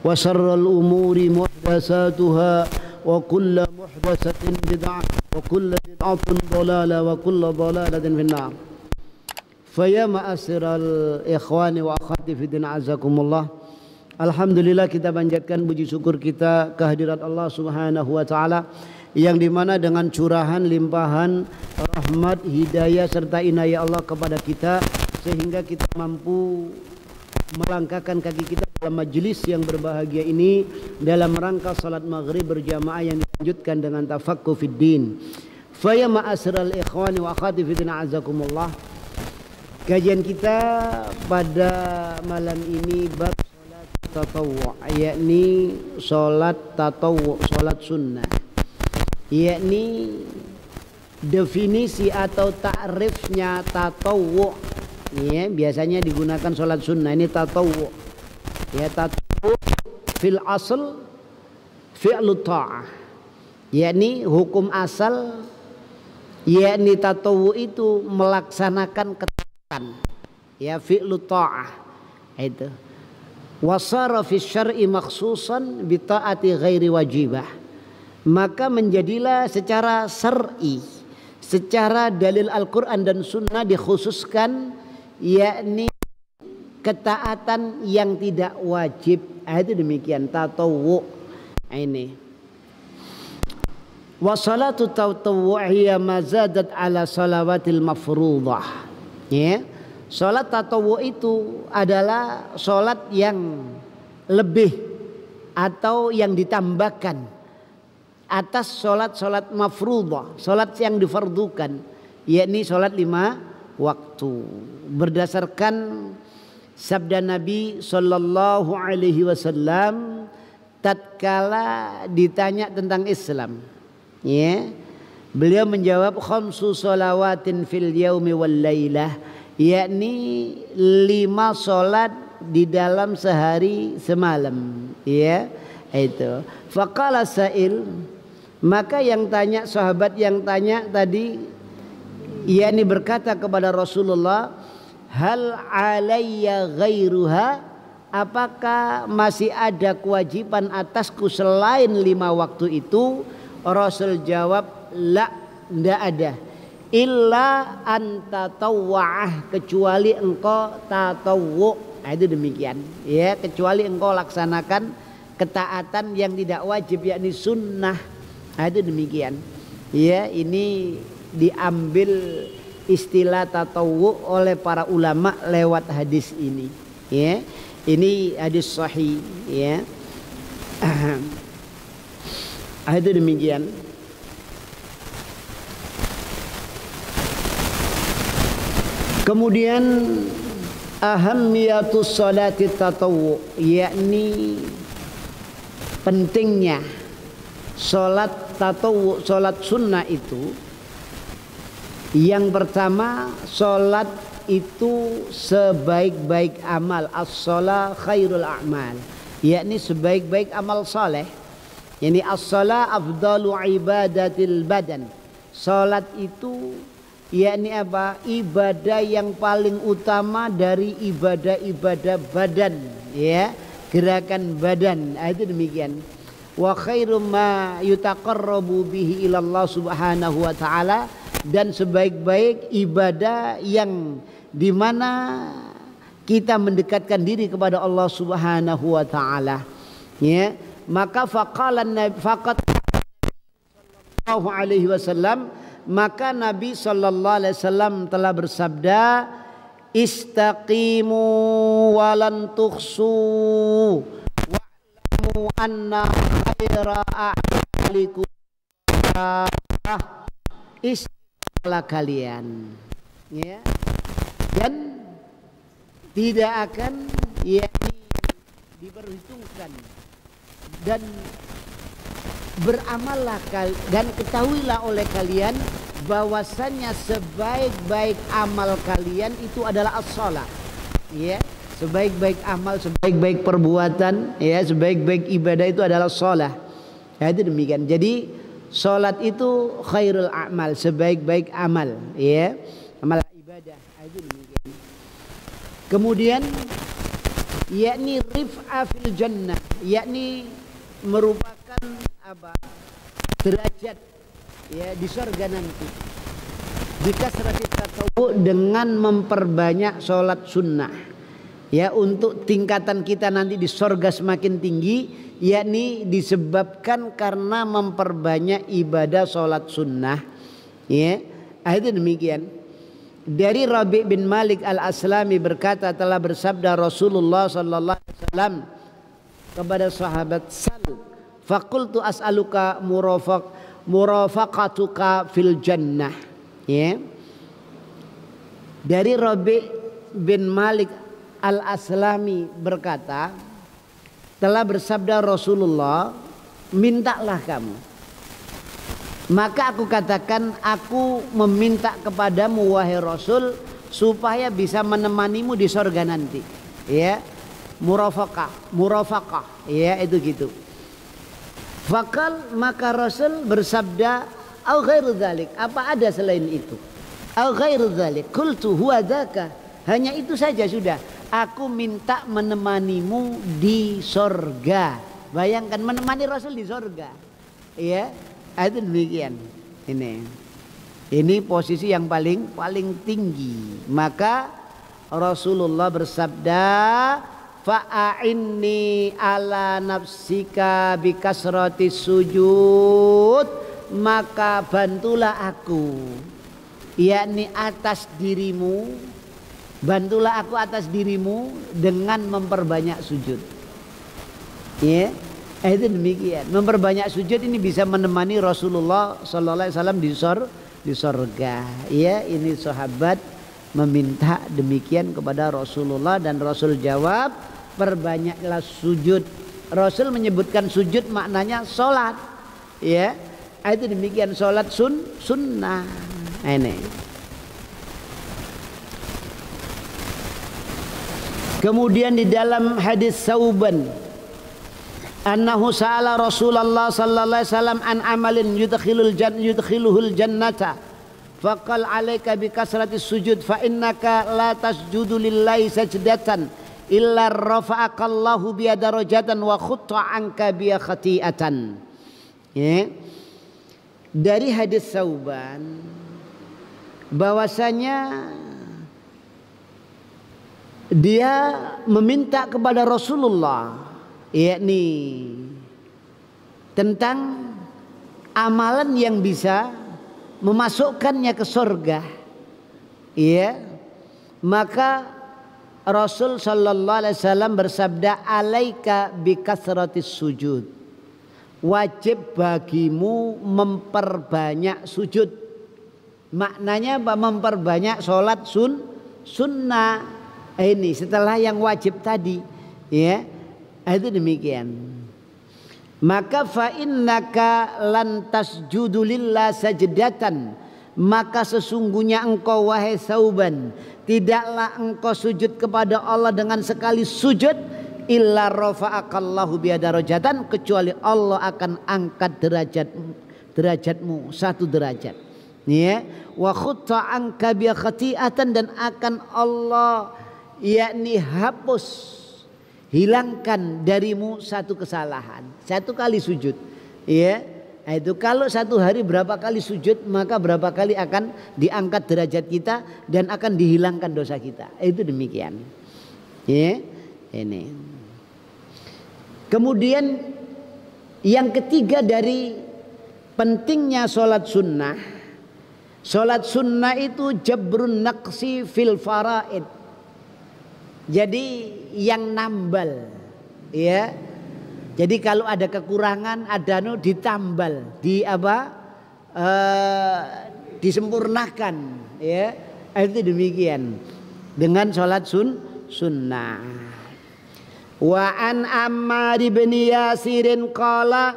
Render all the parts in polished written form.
وشر الأمور محدثاتها وكل محدثة بدعة وكل بدعة ضلالة وكل ضلالة في النار. فيا معاشر الإخوان وأخواتي في الدين azakumullah. Alhamdulillah, kita panjatkan puji syukur kita kehadirat Allah Subhanahu wa taala yang dimana dengan curahan limpahan rahmat, hidayah serta inayah Allah kepada kita sehingga kita mampu melangkahkan kaki kita dalam majelis yang berbahagia ini dalam rangka salat maghrib berjamaah yang dilanjutkan dengan tafaqquh fid din. Fa ya ma'asyiral ikhwani wa akhwati fi din azakumullah. Kajian kita pada malam ini bab salat tatawwu', yakni salat tatawwu', salat sunnah, yakni definisi atau takrifnya tatawwu'. Ya, biasanya digunakan salat sunnah, ini tatawwu'. Ya, tatawwu' fil asl fi'lu ta'ah, yakni hukum asal, yakni tatawwu' itu melaksanakan ketaatan, ya, fi'lu ta'ah itu. Wasara fi syar'i makhsusan bi ta'ati ghairi wajibah, maka menjadilah secara syar'i, secara dalil Al-Quran dan Sunnah dikhususkan, yakni ketaatan yang tidak wajib. Itu demikian tatawwu' ini. Wa salatu tatawwu' hiya mazadat ala salawatil mafruḍah. Ya, salat tatawwu' itu adalah salat yang lebih atau yang ditambahkan atas salat-salat mafruḍah, salat yang difardukan, yakni salat 5 waktu, berdasarkan sabda Nabi sallallahu alaihi wasallam tatkala ditanya tentang Islam. Ya, beliau menjawab khamsu shalawatin fil yaumi wal lailah, yakni 5 salat di dalam sehari semalam. Ya, itu. Faqala sa'il, maka yang tanya, sahabat yang tanya tadi, yakni berkata kepada Rasulullah, hal alayya ghairuha, apakah masih ada kewajiban atasku selain 5 waktu itu? Rasul jawab, la, tidak ada, illa anta tawwa'ah, kecuali engkau tatawwu'. Itu demikian, ya, kecuali engkau laksanakan ketaatan yang tidak wajib, yakni sunnah. Itu demikian, ya. Ini diambil istilah tatawwu' oleh para ulama lewat hadis ini, ya. Ini hadis sahih, ya. Itu demikian. Kemudian ahammiyatus salati tatawwu', yakni pentingnya salat tatawwu', salat sunnah itu. Yang pertama, salat itu sebaik-baik amal, as-shalah khairul a'mal, yakni sebaik-baik amal saleh. Yani as-shalah afdalu ibadatil badan. Salat itu yakni apa? Ibadah yang paling utama dari ibadah-ibadah badan, ya, gerakan badan. Itu demikian. Wa khairum ma yutaqarrabu bihi ila Allah Subhanahu wa taala, dan sebaik-baik ibadah yang dimana kita mendekatkan diri kepada Allah Subhanahu wa taala, ya. Maka faqala Nabi sallallahu alaihi wasallam, maka Nabi sallallahu alaihi wasallam telah bersabda, istaqimu walan tukhsu wa'lamu anna khaira a'malikum istiqlah kalian, ya, dan tidak akan, ya, diperhitungkan, dan beramallah dan ketahuilah oleh kalian bahwasannya sebaik-baik amal kalian itu adalah as-shalah, ya. Sebaik-baik amal, sebaik-baik perbuatan, ya, sebaik-baik ibadah itu adalah shalah. Ya, itu demikian. Jadi salat itu khairul a'mal, sebaik-baik amal, ya, amal ibadah. Itu demikian. Kemudian yakni rif'a fil jannah, yakni merupakan apa? Derajat ya di surga nanti. Bikasrati tatawwu, dengan memperbanyak sholat sunnah. Ya, untuk tingkatan kita nanti di surga semakin tinggi, yakni disebabkan karena memperbanyak ibadah sholat sunnah. Ya, itu demikian. Dari Rabi' bin Malik al-Aslami berkata, telah bersabda Rasulullah sallallahu alaihi wasallam kepada sahabat, sal faqultu as'aluka murafaqatuka fil jannah. Ya. Dari Rabi' bin Malik al-Aslami berkata, telah bersabda Rasulullah, mintalah kamu. Maka aku katakan, aku meminta kepadamu wahai Rasul, supaya bisa menemanimu di surga nanti. Ya, murafaqah, ya itu gitu. Fakal, maka Rasul bersabda, au ghairu dzalik, apa ada selain itu? Au ghairu dzalik, qultu huwa dzaka, hanya itu saja sudah. Aku minta menemanimu di surga. Bayangkan menemani Rasul di surga. Ya. Itu demikian. Ini posisi yang paling tinggi. Maka Rasulullah bersabda, fa'inni ala nafsika bikasrati sujud, maka bantulah aku, yakni atas dirimu, bantulah aku atas dirimu dengan memperbanyak sujud. Ya. Itu demikian. Memperbanyak sujud ini bisa menemani Rasulullah sallallahu alaihi wasallam di surga. Ya, ini sahabat meminta demikian kepada Rasulullah dan Rasul jawab, perbanyaklah sujud. Rasul menyebutkan sujud maknanya salat. Ya. Itu demikian, salat sunnah. Ini. Kemudian di dalam hadis Sauban, annahu sa'ala Rasulullah sallallahu alaihi wasallam an amalin yudkhiluhul jannata faqal alaika bi kasratis sujud fa innaka la tasjudu lillahi sajdatan illa rafa'akallahu bi darajatan wa khutta anka bi khati'atan. Ya. Dari hadis Sauban bahwasanya dia meminta kepada Rasulullah, yakni tentang amalan yang bisa memasukkannya ke surga. Ya, maka Rasul sallallahu alaihi wasallam bersabda, alaika bikasratis sujud, wajib bagimu memperbanyak sujud. Maknanya apa? Memperbanyak sholat sunnah. Ini setelah yang wajib tadi. Ya, itu demikian. Maka fa innaka lan tasjudu lillah sajdatan, maka sesungguhnya engkau wahai Sauban tidaklah engkau sujud kepada Allah dengan sekali sujud, illa rafa'akallahu bi darajatan, kecuali Allah akan angkat derajatmu satu derajat. Ya, wa khutta anka bi khati'atan, dan akan Allah yakni hapus, hilangkan darimu satu kesalahan, satu kali sujud. Ya, itu kalau satu hari berapa kali sujud, maka berapa kali akan diangkat derajat kita dan akan dihilangkan dosa kita. Itu demikian. Ya, ini. Kemudian yang ketiga dari pentingnya sholat sunnah. Sholat sunnah itu jabrun naqsi fil faraid. Jadi yang nambal, ya. Jadi kalau ada kekurangan, ada ditambal, disempurnakan, ya. Itu demikian dengan sholat sunnah. Wa an Ammar bin Yasirin qala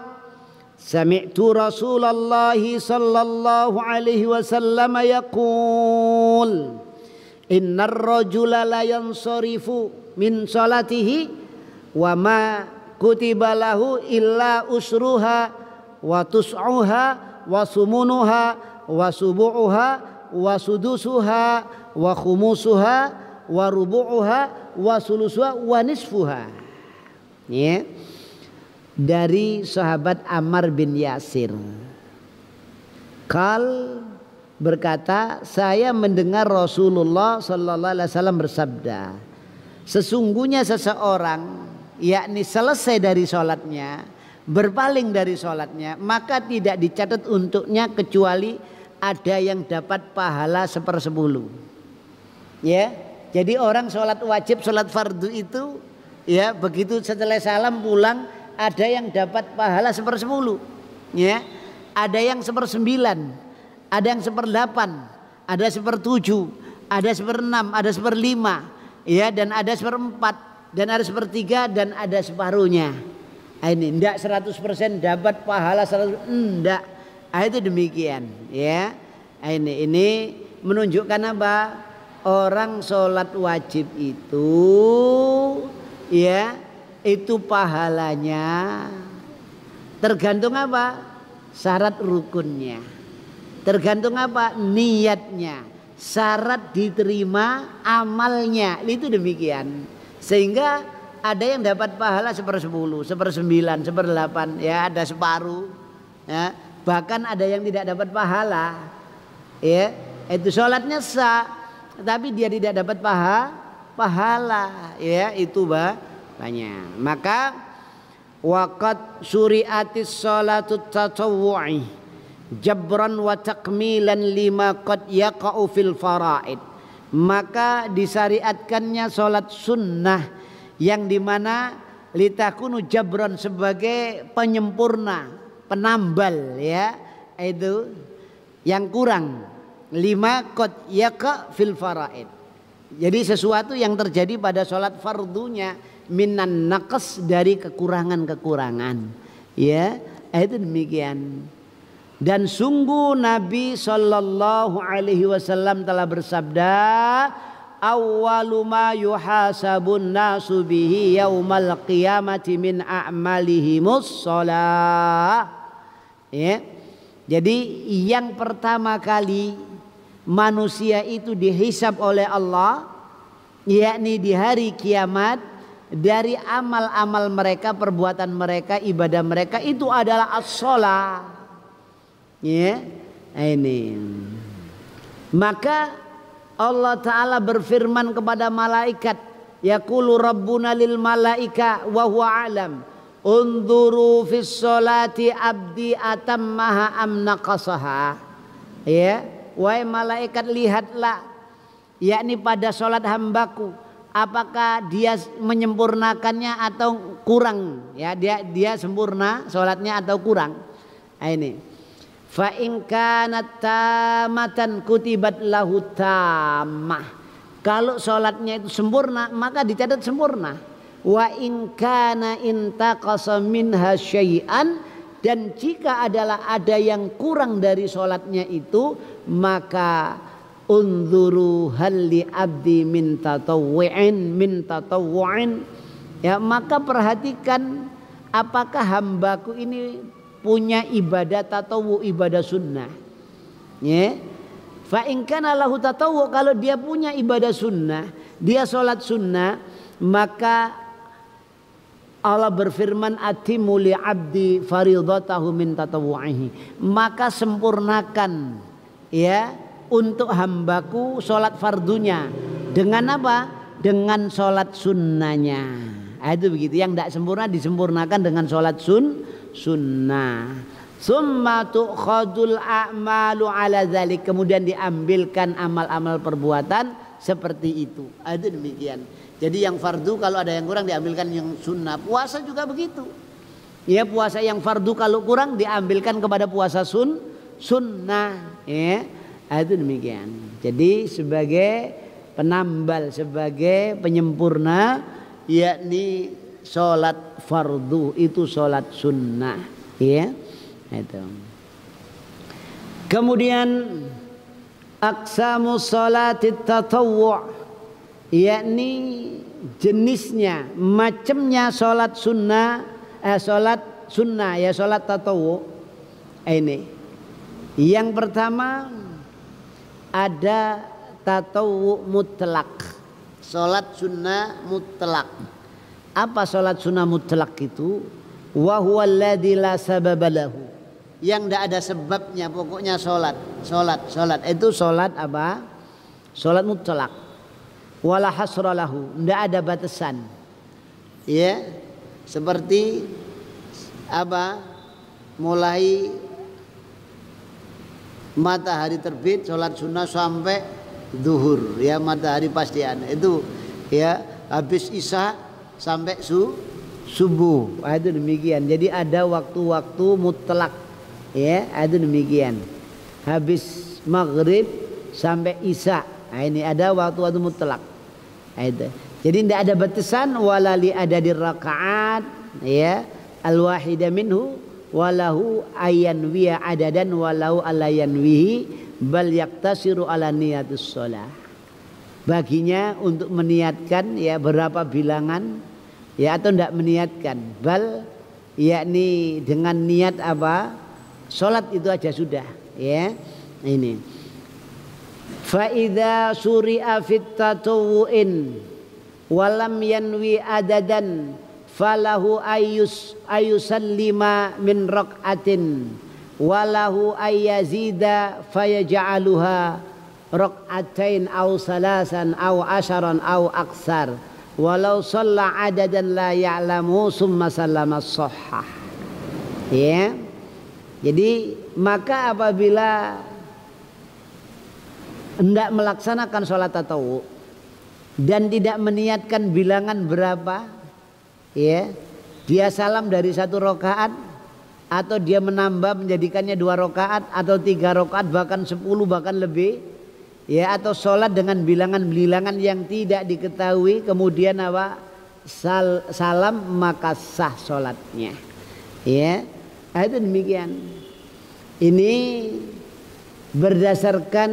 sami'tu Rasulullah sallallahu alaihi wasallam yaqul innar rajula la yansarifu min salatihi wa ma kutiba lahu illa usruha wa tus'uha wa sumunuha wa subu'uha wa sudusuha wa khumusuha wa rubu'uha wa sulusuha wa nisfuha. Ya. Dari sahabat Ammar bin Yasir. Qal berkata, saya mendengar Rasulullah sallallahu alaihi wasallam bersabda, sesungguhnya seseorang yakni selesai dari sholatnya, berpaling dari sholatnya, maka tidak dicatat untuknya kecuali ada yang dapat pahala 1/10. Ya, jadi orang sholat wajib, sholat fardu itu, ya begitu setelah salam pulang ada yang dapat pahala 1/10. Ya, ada yang 1/9, ada yang 1/8, ada 1/7, ada 1/6, ada 1/5, ya, dan ada 1/4, dan ada 1/3, dan ada separuhnya. Ini enggak 100% dapat pahala 100%, enggak. Itu demikian, ya. Ini menunjukkan apa? Orang sholat wajib itu, ya, itu pahalanya tergantung apa? Syarat rukunnya. Tergantung apa? Niatnya. Syarat diterima amalnya. Itu demikian. Sehingga ada yang dapat pahala 1/10, 1/9, 1/8, ya, ada separuh. Ya, bahkan ada yang tidak dapat pahala. Ya, itu sholatnya sah, tapi dia tidak dapat pahala. Ya, itu banyak. Maka waqad syuri'atis sholatu tatawwu'i jabran wa takmilan lima qad yaqa'u fil faraid. Maka disyariatkannya sholat sunnah yang dimana litakunu jabran sebagai penyempurna, penambal, ya, itu yang kurang. Lima qad yaqa fil faraid. Jadi sesuatu yang terjadi pada sholat fardunya minan naqas, dari kekurangan-kekurangan, ya, itu demikian. Dan sungguh Nabi sallallahu alaihi wasallam telah bersabda, awwalu ma yuhasabun nasu bihi yaumal qiyamati min a'malihimus shalah. Ya. Jadi yang pertama kali manusia itu dihisab oleh Allah, yakni di hari kiamat, dari amal-amal mereka, perbuatan mereka, ibadah mereka itu adalah as-shalah. Ya, ini. Maka Allah Ta'ala berfirman kepada malaikat, yaqulu rabbuna lil malaika wa huwa alam unzuru fis sholati abdi atammaha am naqasaha. Ya, wahai malaikat, lihatlah, yakni pada sholat hambaku, apakah dia menyempurnakannya atau kurang, ya, dia sempurna sholatnya atau kurang. Ini fa in kanat tamatan kutibat lahu tammah. Kalau sholatnya itu sempurna maka dicatat sempurna. Wa in kana intaqasa minha syai'an, dan jika ada yang kurang dari sholatnya itu, maka unzuru hal li abdi min tatawwu'in, ya, maka perhatikan apakah hambaku ini punya ibadah tatawwu, ibadah sunnah. Ya. Fa in kana lahu tatawwu, kalau dia punya ibadah sunnah, dia sholat sunnah, maka Allah berfirman atimu li abdi faridatahu min tatawwu'ihi, maka sempurnakan, ya, untuk hambaku sholat fardunya dengan apa? Dengan sholat sunnahnya. Itu begitu. Yang tidak sempurna disempurnakan dengan sholat sunnah. Summa tu'khadul a'malu ala dzalik, kemudian diambilkan amal-amal perbuatan seperti itu. Itu demikian. Jadi yang fardu kalau ada yang kurang diambilkan yang sunnah. Puasa juga begitu. Ya, puasa yang fardu kalau kurang diambilkan kepada puasa sunnah. Ya, itu demikian. Jadi sebagai penambal, sebagai penyempurna, yakni sholat fardu itu sholat sunnah, ya, itu. Kemudian aqsamu sholatit tatawwu', yakni jenisnya, macamnya sholat sunnah, ya, sholat tatawwu'. Ini yang pertama ada tatawwu' mutlak, Sholat sunnah mutlak. Apa sholat sunnah mutlak itu? Wa huwa alladzi la sababa lahu. Yang tidak ada sebabnya, pokoknya sholat. Itu sholat apa? Sholat mutlak. Wala hasra lahu, tidak ada batasan. Ya, seperti apa? Mulai matahari terbit sholat sunnah sampai zuhur, ya matahari pastian itu, ya habis isya sampai subuh. Itu demikian. Jadi ada waktu-waktu mutlak, ya itu demikian. Habis maghrib sampai isya, ini ada waktu-waktu mutlak. Itu. Jadi tidak ada batasan. Wala li adadir rakaat, ya al-wahida minhu walahu ayanwiya adadan walau ala yanwihi bal yaktasiru ala niyatus shalah. Baginya untuk meniatkan ya berapa bilangan ya atau tidak meniatkan, bal yakni dengan niat apa? Salat itu aja sudah, ya. Ini. Fa idza suri'a fit tatawwu'in walam yanwi adadan falahu ayusallima min raq'atin walahu ayyazida fayaj'aluha raq'atain aw salasan aw asharan aw aksar walau shalla adadan la ya'lamu summa sallama shahhah. Ya. Jadi maka apabila hendak melaksanakan sholat tatawwu dan tidak meniatkan bilangan berapa, ya dia salam dari 1 rakaat atau dia menambah menjadikannya 2 rakaat atau 3 rakaat bahkan 10 bahkan lebih, ya atau sholat dengan bilangan-bilangan yang tidak diketahui kemudian apa salam maka sah sholatnya, ya itu demikian. Ini berdasarkan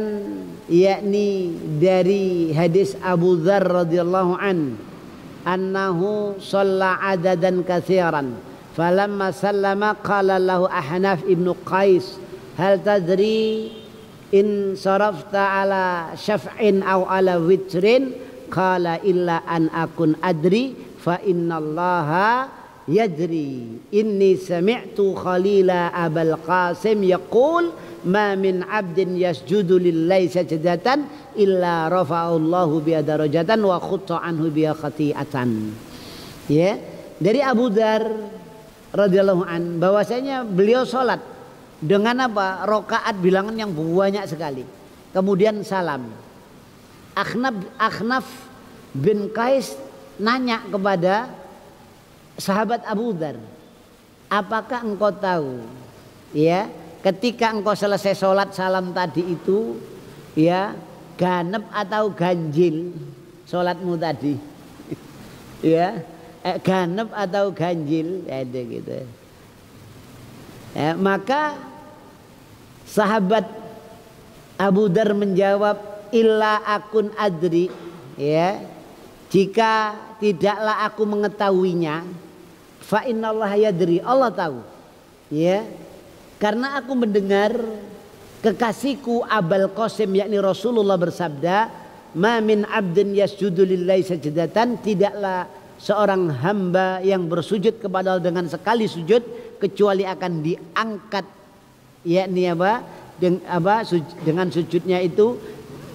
yakni dari hadis Abu Dzar radhiyallahu an annahu shalla adadan katsiran falamma sallama qala lahu Ahnaf ibnu Qais hal tadri in sarafta ala syaf'in aw ala witrin qala illa an akun adri fa innallaha yadri inni sami'tu khalila Abul Qasim yaqul ma min 'abdin yasjudu lillahi sajdatan illa rafa'allahu biha darajatan wa khutta anhu biha khati'atan. Ya, dari Abu Dzar radhiyallahu an bahwasanya beliau salat dengan apa? Rakaat bilangan yang banyak sekali. Kemudian salam. Ahnaf bin Qais nanya kepada sahabat Abu Dzar, apakah engkau tahu ya ketika engkau selesai sholat salam tadi itu ya ganep atau ganjil sholatmu tadi ya ganep atau ganjil ya, gitu. Ya, maka sahabat Abu Dzar menjawab illa akun adri, ya jika tidaklah aku mengetahuinya fa innallaha yadri, Allah tahu, ya karena aku mendengar kekasihku Abul Qasim yakni Rasulullah bersabda ma min abdin yasjudu lillahi sajdatan, tidaklah seorang hamba yang bersujud kepada Allah dengan sekali sujud kecuali akan diangkat yakni apa dengan sujudnya itu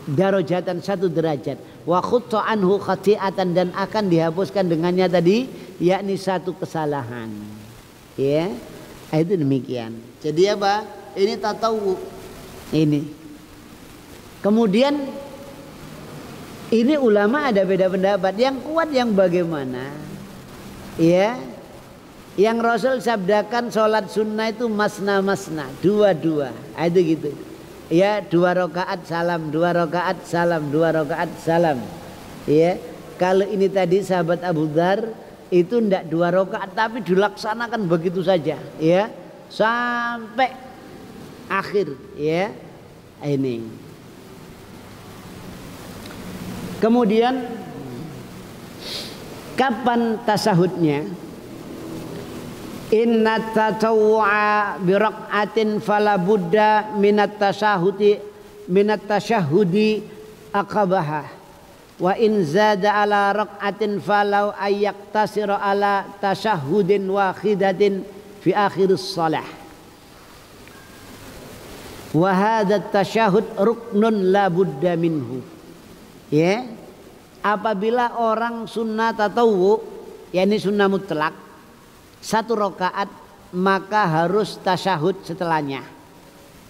darajatan 1 derajat wa khutta anhu khati'atan dan akan dihapuskan dengannya tadi yakni 1 kesalahan, ya itu demikian. Jadi apa ini tatawwu ini. Kemudian ini ulama ada beda pendapat, yang kuat yang bagaimana, ya yang Rasul sabdakan sholat sunnah itu masna 2-2 itu gitu, ya 2 rakaat salam 2 rakaat salam 2 rakaat salam, ya kalau ini tadi sahabat Abu Dzar itu ndak 2 rakaat tapi dilaksanakan begitu saja, ya sampai akhir, ya ini. Kemudian kapan tasahudnya? Inna tatawwu'a bi raq'atin fala budda minat tashahudi aqabaha wa in zada ala raq'atin falau ayyaktasira ala tasyahudin wahidatin fi akhiris shalah wa hadha tasyahud ruknun la budda minhu. Ya, apabila orang sunnah tatawwu, yakni sunnah mutlak, 1 rakaat maka harus tasyahud setelahnya.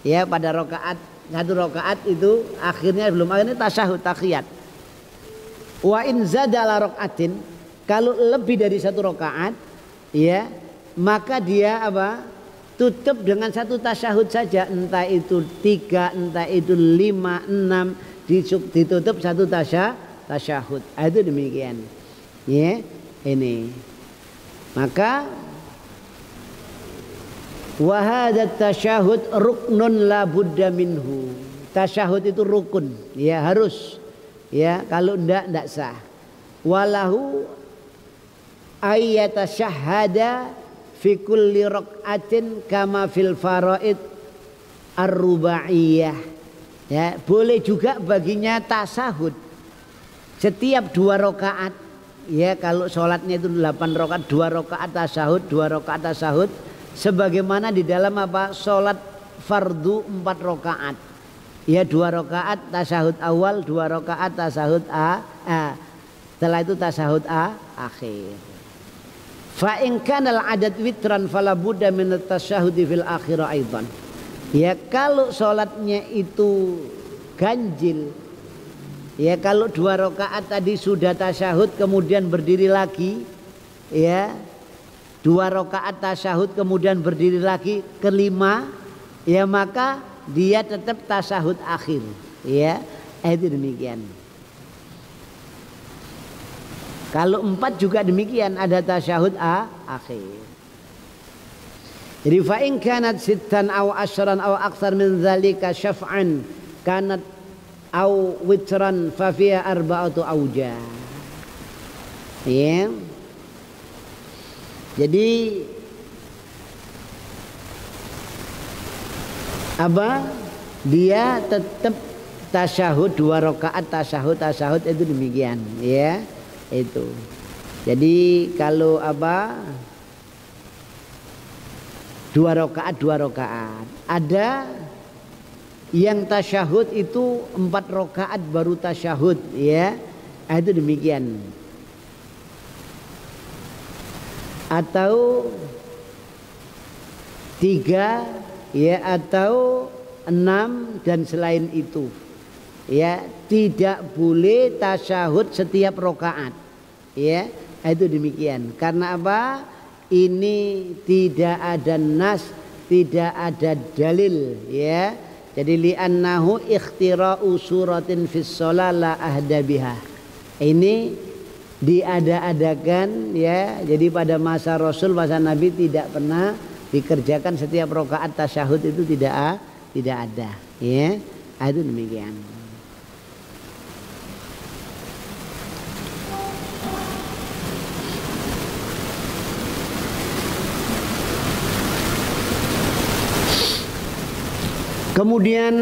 Ya, pada rakaat 1 rakaat itu akhirnya belum akhirnya tasyahud tahiyat. Wa in zada ala rakaatin, kalau lebih dari 1 rakaat, ya, maka dia apa? Tutup dengan 1 tasyahud saja, entah itu 3, entah itu 5, 6, ditutup 1 tasyahud. Itu demikian. Ya, ini. Maka wa hadza tasyahud ruknun la budda minhu. Tasyahud itu rukun, ya harus. Ya, kalau enggak sah. Walahu ayyatasyahhada fi kulli raq'atin kama fil faraid ar-rubaiyah. Ya, boleh juga baginya tasahud setiap 2 rakaat. Ya, kalau sholatnya itu 8 rakaat, 2 rakaat tasahud, 2 rakaat tasahud, sebagaimana di dalam apa? Sholat fardu 4 rakaat. Ya, 2 rakaat tasyahud awal, 2 rakaat tasyahud setelah itu tasyahud akhir. Fa in kana al-adad witran fala budda min at-tasyahudi fil akhir aidan. Ya, kalau sholatnya itu ganjil, ya kalau 2 rakaat tadi sudah tasyahud kemudian berdiri lagi, ya 2 rakaat tasyahud kemudian berdiri lagi kelima, ya maka dia tetap tasyahud akhir. Ya, itu demikian. Kalau 4 juga demikian, ada tasyahud akhir. Jadi fa in kanat sittan aw ashran aw aktsar min dzalika syaf'an kanat aw witran fa fiha arba'atu awjah. Ya. Jadi apa? Dia tetap tasyahud 2 rakaat tasyahud itu demikian, ya. Itu. Jadi kalau apa? 2 rakaat. Ada yang tasyahud itu 4 rakaat baru tasyahud, ya. Itu demikian. Atau 3, ya, atau 6 dan selain itu. Ya, tidak boleh tasyahud setiap rakaat. Ya, itu demikian. Karena apa? Ini tidak ada nas, tidak ada dalil, ya. Jadi li'annahu ikhtira'u suratin fis shalah la ahda biha. Ini diada-adakan, ya. Jadi pada masa Rasul, masa Nabi tidak pernah dikerjakan setiap rakaat tasyahud itu tidak ada, ya. Itu demikian. Kemudian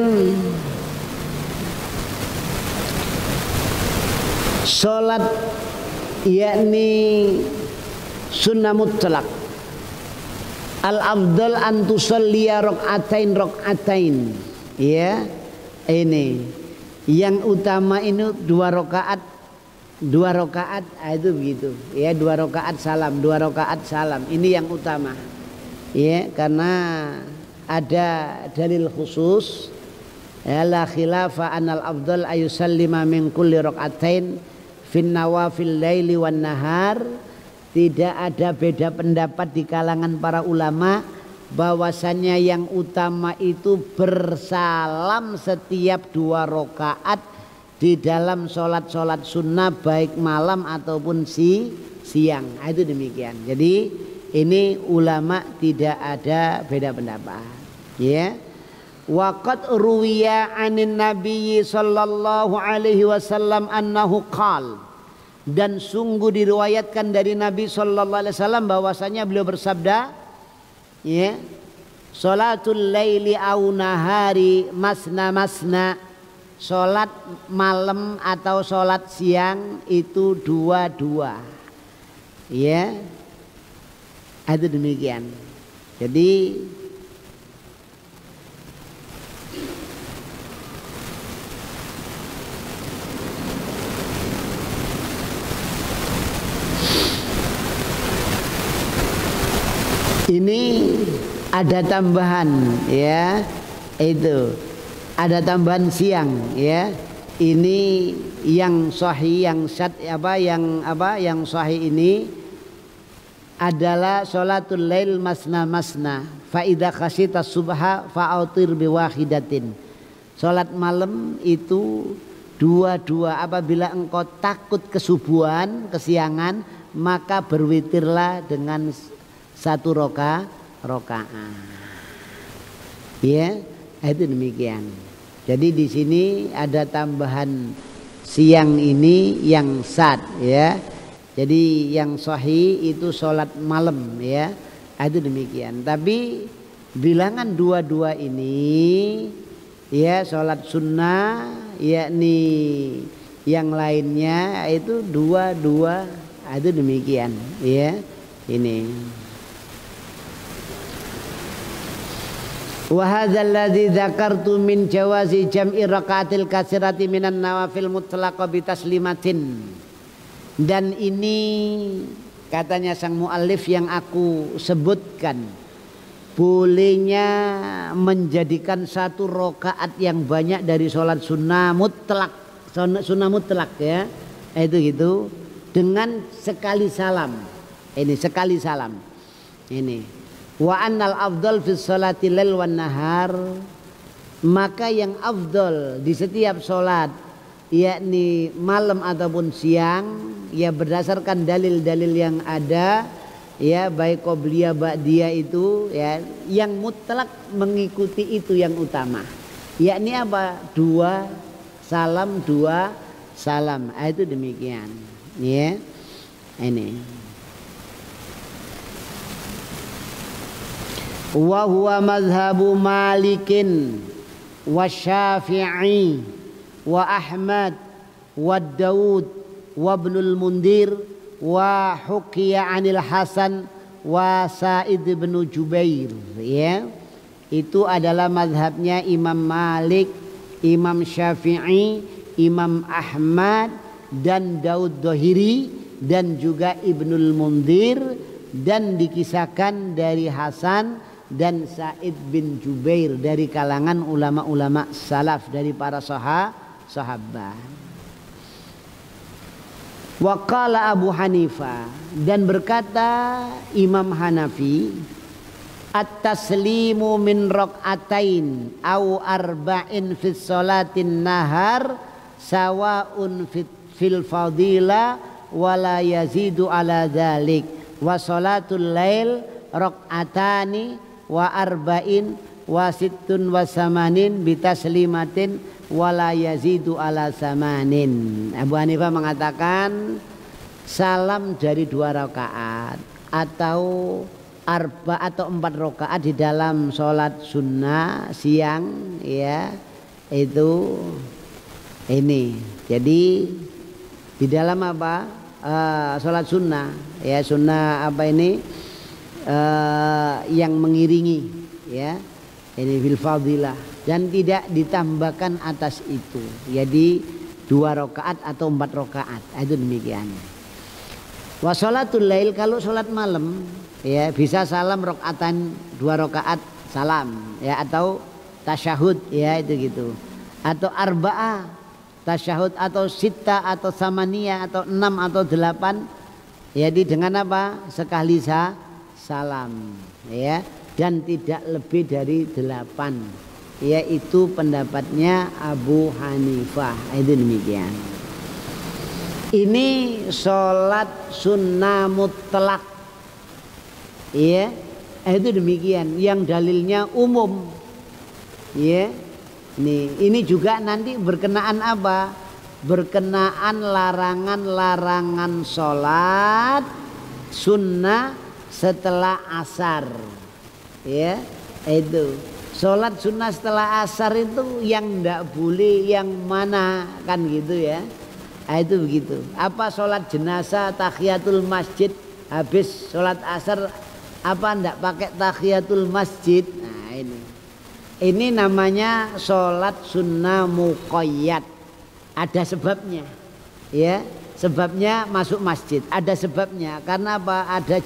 sholat yakni sunnah mutlak. Al-afdal an tusalliya rak'atain. Ya, ini yang utama ini 2 rakaat itu begitu. Ya, 2 rakaat salam, 2 rakaat salam. Ini yang utama. Ya, karena ada dalil khusus, ya, la khilafa anal afdal ayusallima min kulli rak'atain fin nawafil laili wan nahar. Tidak ada beda pendapat di kalangan para ulama bahwasannya yang utama itu bersalam setiap 2 rakaat di dalam sholat sunnah baik malam ataupun siang. Itu demikian. Jadi ini ulama tidak ada beda pendapat, ya. Waqad ruwiya 'anin nabiyyi sallallahu alaihi wasallam annahu qala, dan sungguh diriwayatkan dari Nabi sallallahu alaihi wasallam bahwasanya beliau bersabda, ya, salatul laili au nahari masna masna, sholat malam atau sholat siang itu dua-dua, ya, itu demikian. Jadi ini ada tambahan, ya, itu ada tambahan siang, ya. Ini yang sahih, yang yang sahih ini adalah sholatul lail masna masna. Fa idza khasita subha fa'autir biwahidatin. Salat malam itu dua-dua. Apabila engkau takut kesubuhan, kesiangan, maka berwitirlah dengan satu rakaat. Ya, itu demikian. Jadi di sini ada tambahan siang ini yang sad, ya. Jadi yang sahih itu sholat malam, ya. Itu demikian. Tapi bilangan dua-dua ini, ya, sholat sunnah, yakni yang lainnya itu dua-dua, itu demikian, ya. Ini. Wa hadzal ladzi dzakartu min jawazi jam'i rakaatil katsirati minan nawafil mutlaqah bi taslimatin. Dan ini katanya sang muallif yang aku sebutkan, bolehnya menjadikan satu rakaat yang banyak dari sholat sunnah mutlak, ya, itu gitu, dengan sekali salam. Ini sekali salam. Ini wa annal afdal fi sholati lail wan nahar, maka yang afdal di setiap sholat yakni malam ataupun siang, ya, berdasarkan dalil-dalil yang ada, ya, baik qobliyah ba'diyah itu, ya, yang mutlak mengikuti itu yang utama, yakni apa? Dua salam. Itu demikian, ya. Ini wa huwa mazhabu Malikin wa Syafi'i wa Ahmad wa Daud wa Ibnul Mundir wa hukiya anil Hasan wa Sa'id bin Jubair, ya. Itu adalah mazhabnya Imam Malik, Imam Syafi'i, Imam Ahmad dan Daud Dohiri dan juga Ibnul Mundir, dan dikisahkan dari Hasan dan Sa'id bin Jubair dari kalangan ulama-ulama salaf, dari para sahabat. Wa qala Abu Hanifah, dan berkata Imam Hanafi, at-taslimu min rak'atain au arba'in fi sholatin nahar sawa'un fil fadila wala yazidu ala dzalik, wa sholatul lail rak'atani wa arba'in wa sittun wa samanin bitaslimatin wala yazidu ala samanin. Abu Hanifah mengatakan salam dari 2 rakaat atau arba atau 4 rakaat di dalam sholat sunnah siang, ya, itu ini. Jadi di dalam apa? Sholat sunnah, ya, sunnah apa ini? Yang mengiringi, ya, ini fil fadilah, dan tidak ditambahkan atas itu. Jadi 2 rakaat atau 4 rakaat, itu demikian. Wa sholatul lail, kalau sholat malam, ya, bisa salam rakaatan 2 rakaat salam, ya, atau tasyahud, ya, itu gitu, atau arba'ah tasyahud, atau sita, atau samaniyah, atau 6 atau 8, jadi dengan apa? Sekali salam, ya, dan tidak lebih dari 8, yaitu pendapatnya Abu Hanifah, itu demikian. Ini sholat sunnah mutlak, ya, itu demikian, yang dalilnya umum, ya. Ini juga nanti berkenaan apa? Berkenaan larangan-larangan sholat sunnah setelah asar, ya, itu Sholat sunnah setelah asar itu yang ndak boleh yang mana, kan gitu ya. Nah, itu begitu. Apa sholat jenazah tahiyatul masjid habis sholat asar, apa ndak pakai tahiyatul masjid? Nah ini namanya sholat sunnah muqayyad. Ada sebabnya, ya. Sebabnya masuk masjid. Ada sebabnya. Karena apa? Ada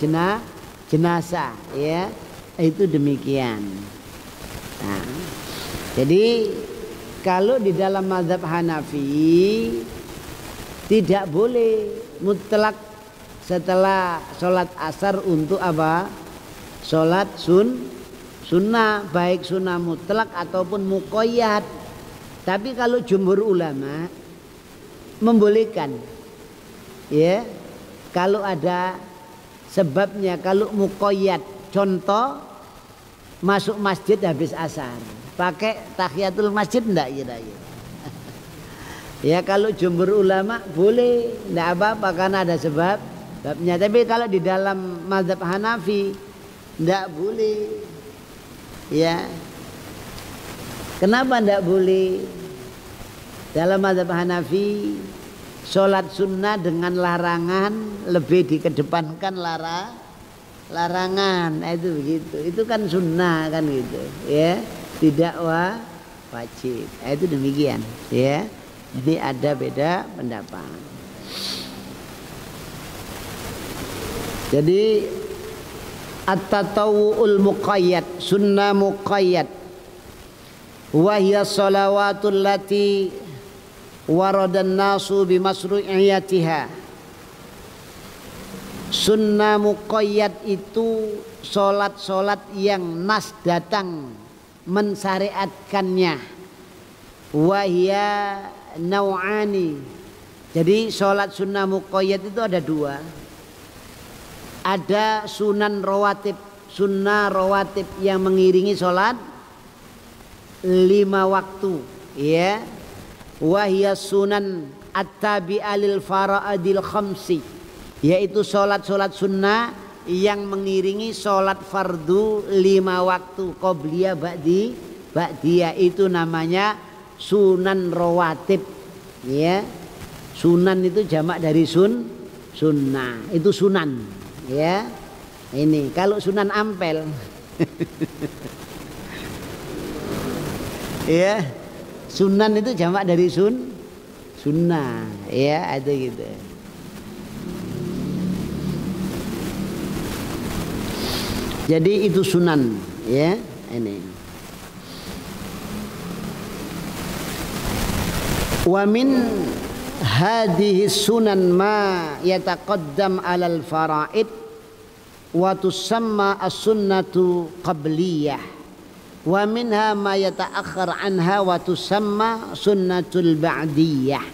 jenazah, ya. Itu demikian. Nah, jadi kalau di dalam mazhab Hanafi tidak boleh mutlak setelah sholat asar untuk apa? Sholat sunnah, baik sunnah mutlak ataupun muqayyad. Tapi kalau jumhur ulama membolehkan, ya, kalau ada sebabnya. Kalau muqayyad, contoh masuk masjid habis asar, pakai tahiyatul masjid enggak kira-kira? Ya kalau jumhur ulama boleh, enggak apa-apa karena ada sebabnya. Tapi kalau di dalam mazhab Hanafi enggak boleh. Ya. Kenapa enggak boleh? Dalam mazhab Hanafi sholat sunnah dengan larangan lebih dikedepankan larangan. Itu begitu. Itu kan sunnah kan gitu, ya. Tidak wajib. Itu demikian, ya. Jadi ada beda pendapat. Jadi at-tatawwu'ul muqayyad, sunnah muqayyad, wa hiya shalawatul lati waradan nasu bimasru'iyatiha. Sunnah muqayyad itu solat-solat yang nas datang mensyariatkannya. Wahia nau'ani. Jadi solat sunnah muqayyad itu ada dua. Ada sunan rawatib, sunnah rawatib yang mengiringi solat 5 waktu, ya. Wahia sunan at-tabi'a lil fara'idil khamsi, yaitu sholat-sholat sunnah yang mengiringi sholat fardu 5 waktu, qobliyah ba'diyah. Itu namanya sunan rawatib, ya. Sunan itu jamak dari sunnah, itu sunan, ya. Ini kalau sunan ampel ya, sunan itu jamak dari sunnah, ya, itu gitu. Jadi itu sunan, ya, ini. Wa min hadhihi sunan ma yataqaddam 'alal fara'id wa tusamma as-sunnatu qabliyah, wa minha ma yata'akhkhar anha wa tusamma sunnatul ba'diyah.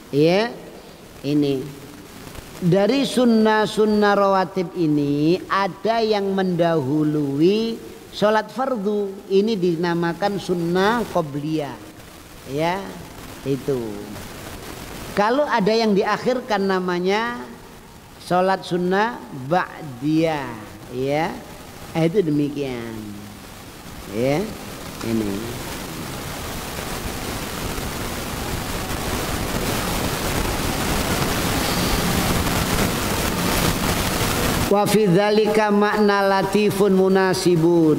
Ya, ini. Dari sunnah-sunnah rawatib ini ada yang mendahului sholat fardu, ini dinamakan sunnah qobliyah, ya, itu. Kalau ada yang diakhirkan namanya sholat sunnah ba'diyah, ya, itu demikian, ya, ini. Wa fi dzalika makna latifun munasibun,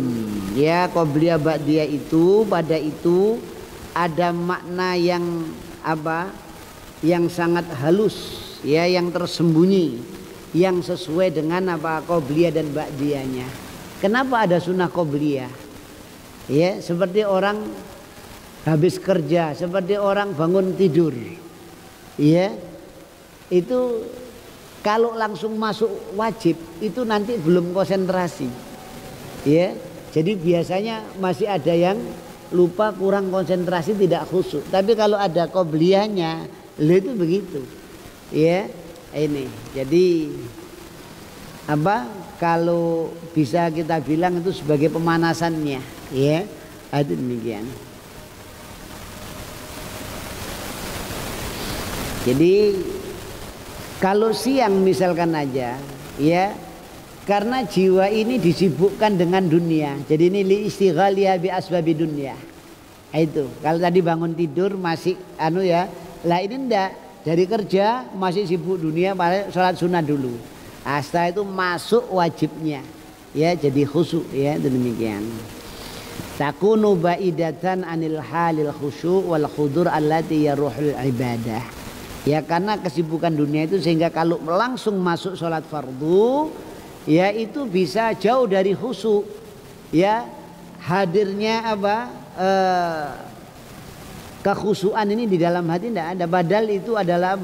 ya. Qobliyah ba'diyah itu pada itu ada makna yang apa? Yang sangat halus, ya, yang tersembunyi, yang sesuai dengan apa? Qobliyah dan ba'diyahnya. Kenapa ada sunnah qobliyah? Ya, seperti orang habis kerja, seperti orang bangun tidur, ya. Itu kalau langsung masuk wajib itu nanti belum konsentrasi, ya. Jadi biasanya masih ada yang lupa, kurang konsentrasi, tidak khusyuk. Tapi kalau ada qobliyahnya, itu begitu, ya. Ini jadi apa? Kalau bisa kita bilang itu sebagai pemanasannya, ya. Itu demikian. Jadi kalau siang misalkan aja, ya, Karena jiwa ini disibukkan dengan dunia. Jadi ini li istighaliha bi asbabi dunia. Itu. Kalau tadi bangun tidur masih lah ini enggak. Dari kerja masih sibuk dunia, sholat sunnah dulu. Setelah itu masuk wajibnya. Ya, jadi khusyuk ya, demikian. Takunu ba'idatan anil halil khusyuk wal khudur allati yaruhul ibadah. Ya, karena kesibukan dunia itu sehingga kalau langsung masuk sholat fardu, ya itu bisa jauh dari khusyuk. Ya, hadirnya kekhusyuan ini di dalam hati tidak ada. Badal itu adalah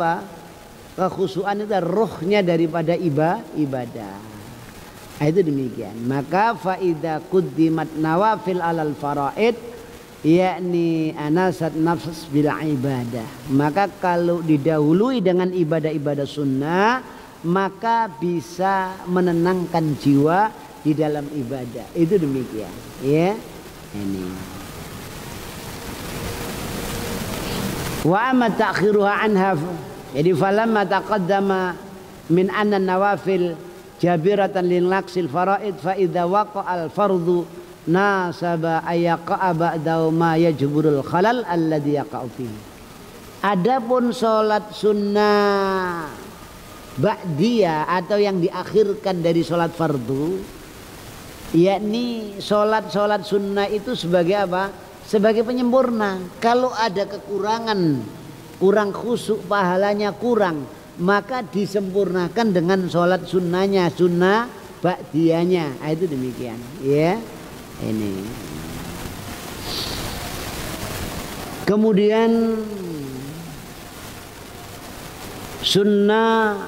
kekhusyuan itu ruhnya daripada ibadah. Itu demikian. Maka faida quddimat nawafil alal faraid, yakni anasat nafs bil ibadah. Maka kalau didahului dengan ibadah-ibadah sunnah, maka bisa menenangkan jiwa di dalam ibadah. Itu demikian. Ya, ini. Wa amma ta'khiruha anha, jadi falamma taqaddama min anna nawafil jabiratan lin naqsil faraid fa idza waqa'al fardu nasaba ayaqa ba'da ma yajburul khalal alladhi yaqa'u fihi. Adapun salat sunnah ba'diyah atau yang diakhirkan dari salat fardu, yakni salat sunnah itu sebagai apa? Sebagai penyempurna. Kalau ada kekurangan, kurang khusyuk, pahalanya kurang, maka disempurnakan dengan sholat sunnahnya, sunnah ba'diyahnya. Itu demikian. Ya, ini. Kemudian sunnah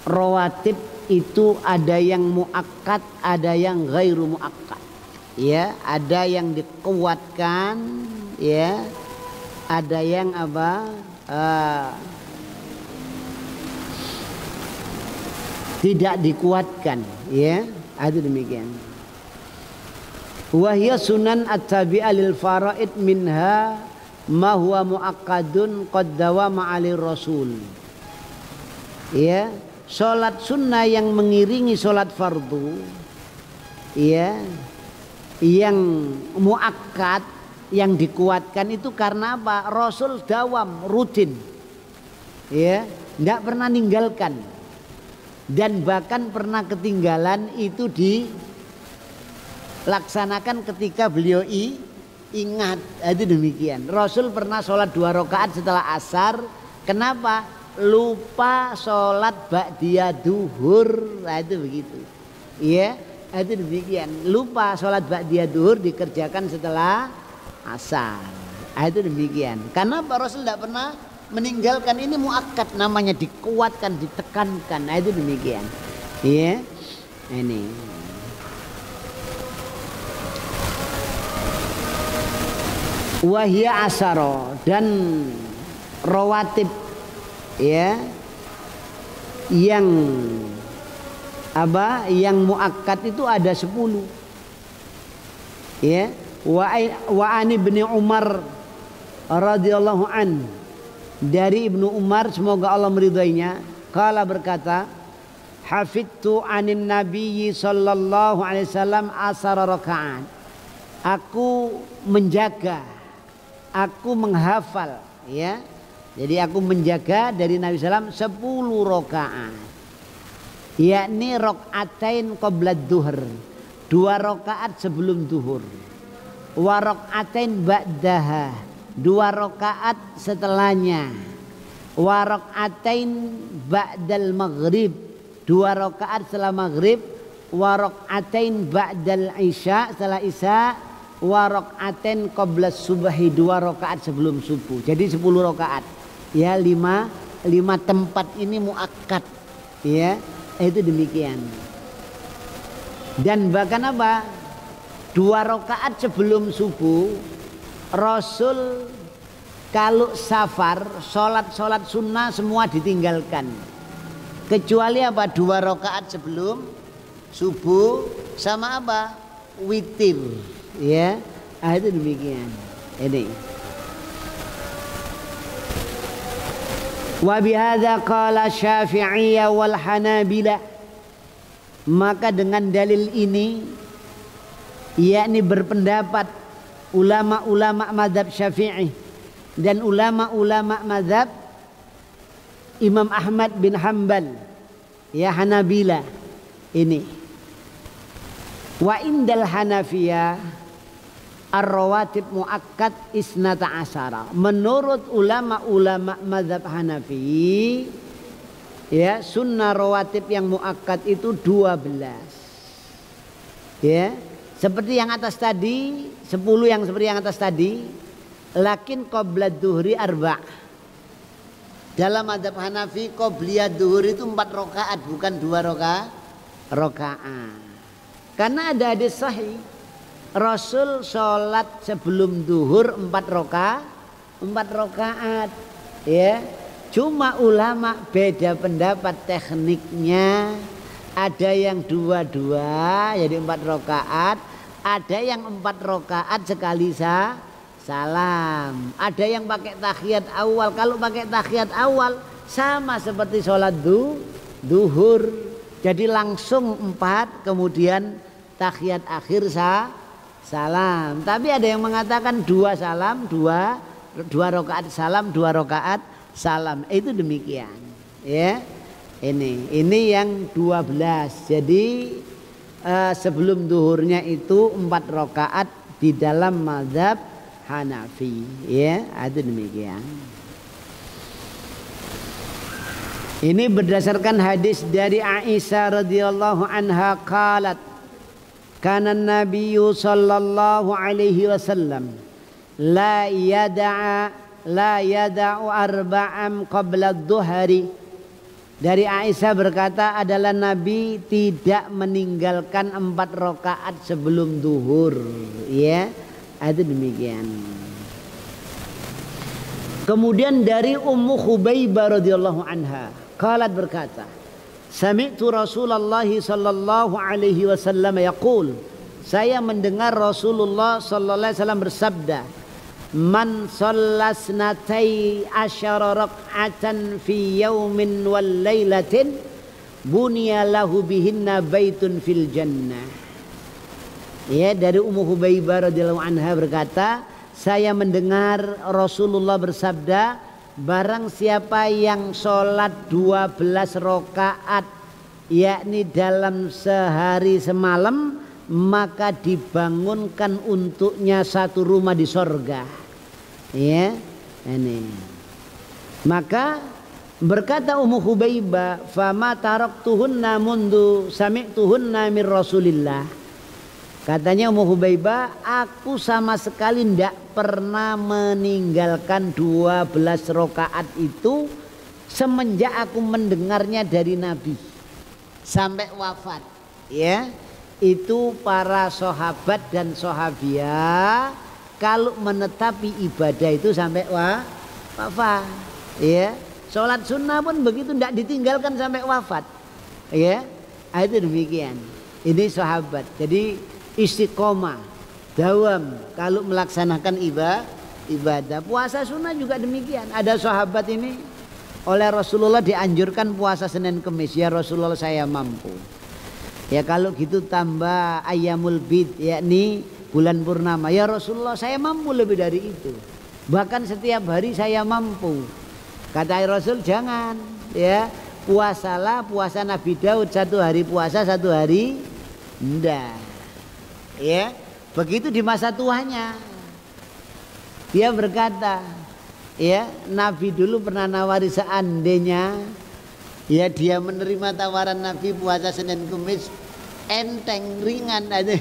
rawatib itu ada yang muakkad, ada yang ghairu muakkad. Ya, ada yang dikuatkan, ya, ada yang tidak dikuatkan, ya, ada demikian. Wahya sunan at-tabi'ah lil faraid minha ma huwa muakkadun qad dawama 'alir rasul. Ya, salat sunnah yang mengiringi salat fardu, ya, yang muakkad, yang dikuatkan itu karena apa? Rasul dawam, rutin, ya, tidak pernah ninggalkan, dan bahkan pernah ketinggalan itu dilaksanakan ketika beliau ingat. Itu demikian. Rasul pernah sholat 2 rakaat setelah asar. Kenapa? Lupa sholat ba'diyah duhur. Itu begitu, ya. Itu demikian, lupa sholat ba'diyah duhur dikerjakan setelah asar. Itu demikian. Karena Pak Rasul tidak pernah meninggalkan, ini muakkad namanya, dikuatkan, ditekankan. Itu demikian. Ya, ini. Wahya asaro, dan rawatib, ya, yang yang muakkad itu ada 10. Ya, wa ani bin Umar radhiyallahu an, dari Ibnu Umar semoga Allah meridainya, qala berkata, hafidtu anin nabiyyi sallallahu alaihi wasallam asara rakaat. Aku menjaga, aku menghafal, ya. Jadi aku menjaga dari Nabi sallam 10 rakaat. Yakni rokaatain qoblad duhur, 2 rakaat sebelum duhur, wa rokaatain ba'daha, 2 rakaat setelahnya, wa rokaatain ba'dal maghrib, 2 rakaat setelah maghrib, wa rokaatain ba'dal isya, setelah isya, wa rokaatain qoblas subahi, 2 rakaat sebelum subuh. Jadi 10 rakaat. Ya, 5 tempat ini muakkad, ya. Itu demikian. Dan bahkan 2 rakaat sebelum subuh, Rasul kalau safar, sholat sunnah semua ditinggalkan, kecuali 2 rakaat sebelum subuh sama witir, ya. Itu demikian. Ini. Wa bihadza qala Syafi'iyya wal Hanabilah. Maka dengan dalil ini yakni berpendapat ulama-ulama mazhab Syafi'i dan ulama-ulama mazhab Imam Ahmad bin Hanbal ya Hanabila ini. Wa indal Hanafiyah ar-rawatib muakkad isnata asyara. Menurut ulama-ulama mazhab Hanafi ya sunnah rawatib yang muakkad itu 12. Ya, seperti yang atas tadi, 10 yang seperti yang atas tadi. Lakin qabla duhri arba'. Dalam mazhab Hanafi qobliyah duhur itu 4 rakaat bukan 2 rakaat. Karena ada hadis sahih Rasul sholat sebelum duhur 4 rakaat ya. Cuma ulama beda pendapat tekniknya. Ada yang 2 jadi 4 rakaat, ada yang 4 rakaat sekali salam. Ada yang pakai tahiyat awal. Kalau pakai tahiyat awal sama seperti sholat duhur. Jadi langsung 4 kemudian tahiyat akhir salam. Tapi ada yang mengatakan 2 salam, 2 rakaat salam, 2 rakaat salam. Itu demikian. Ya. Ini yang 12. Jadi sebelum duhurnya itu 4 rakaat di dalam mazhab Hanafi. Ya, itu demikian. Ini berdasarkan hadis dari Aisyah radhiyallahu anha qalat kana Nabiyyu sallallahu alaihi wasallam la yada'u arba'am qabla dhuhri. Dari Aisyah berkata adalah Nabi tidak meninggalkan 4 rakaat sebelum duhur. Ya, itu demikian. Kemudian dari Ummu Khubaibah radhiyallahu anha qalat berkata, sami'tu Rasulullah sallallahu alaihi wasallam yaqul, saya mendengar Rasulullah sallallahu alaihi wasallam bersabda, man shallas natai asyara rak'atan fi yaumin wal lailatin bunya lahu bihinna baitun fil jannah. Ya, dari Ummu Khubaibah radhiyallahu anha berkata, saya mendengar Rasulullah bersabda, barang siapa yang sholat 12 rakaat yakni dalam sehari semalam, maka dibangunkan untuknya 1 rumah di sorga. Ya, ini. Maka berkata Ummu Khubaibah, fama taraktuhunna mundu sami'tuhunna min Rasulillah. Katanya Ummu Khubaibah, aku sama sekali tidak pernah meninggalkan 12 rakaat itu semenjak aku mendengarnya dari Nabi sampai wafat. Ya, itu para sahabat dan sahabiah kalau menetapi ibadah itu sampai wafat. Ya, sholat sunnah pun begitu, tidak ditinggalkan sampai wafat. Ya, itu demikian. Ini sahabat. Jadi istiqomah, dawam kalau melaksanakan ibadah. Puasa sunnah juga demikian. Ada sahabat ini oleh Rasulullah dianjurkan puasa Senin Kemis. Ya Rasulullah, saya mampu. Ya kalau gitu tambah ayyamul bid, yakni bulan purnama. Ya Rasulullah, saya mampu lebih dari itu. Bahkan setiap hari saya mampu. Kata Rasul, jangan. Ya, puasalah puasa Nabi Daud, 1 hari puasa 1 hari enggak. Ya, begitu di masa tuanya. Dia berkata, ya, Nabi dulu pernah nawari seandainya ya dia menerima tawaran Nabi puasa Senin Kemis, enteng, ringan aja.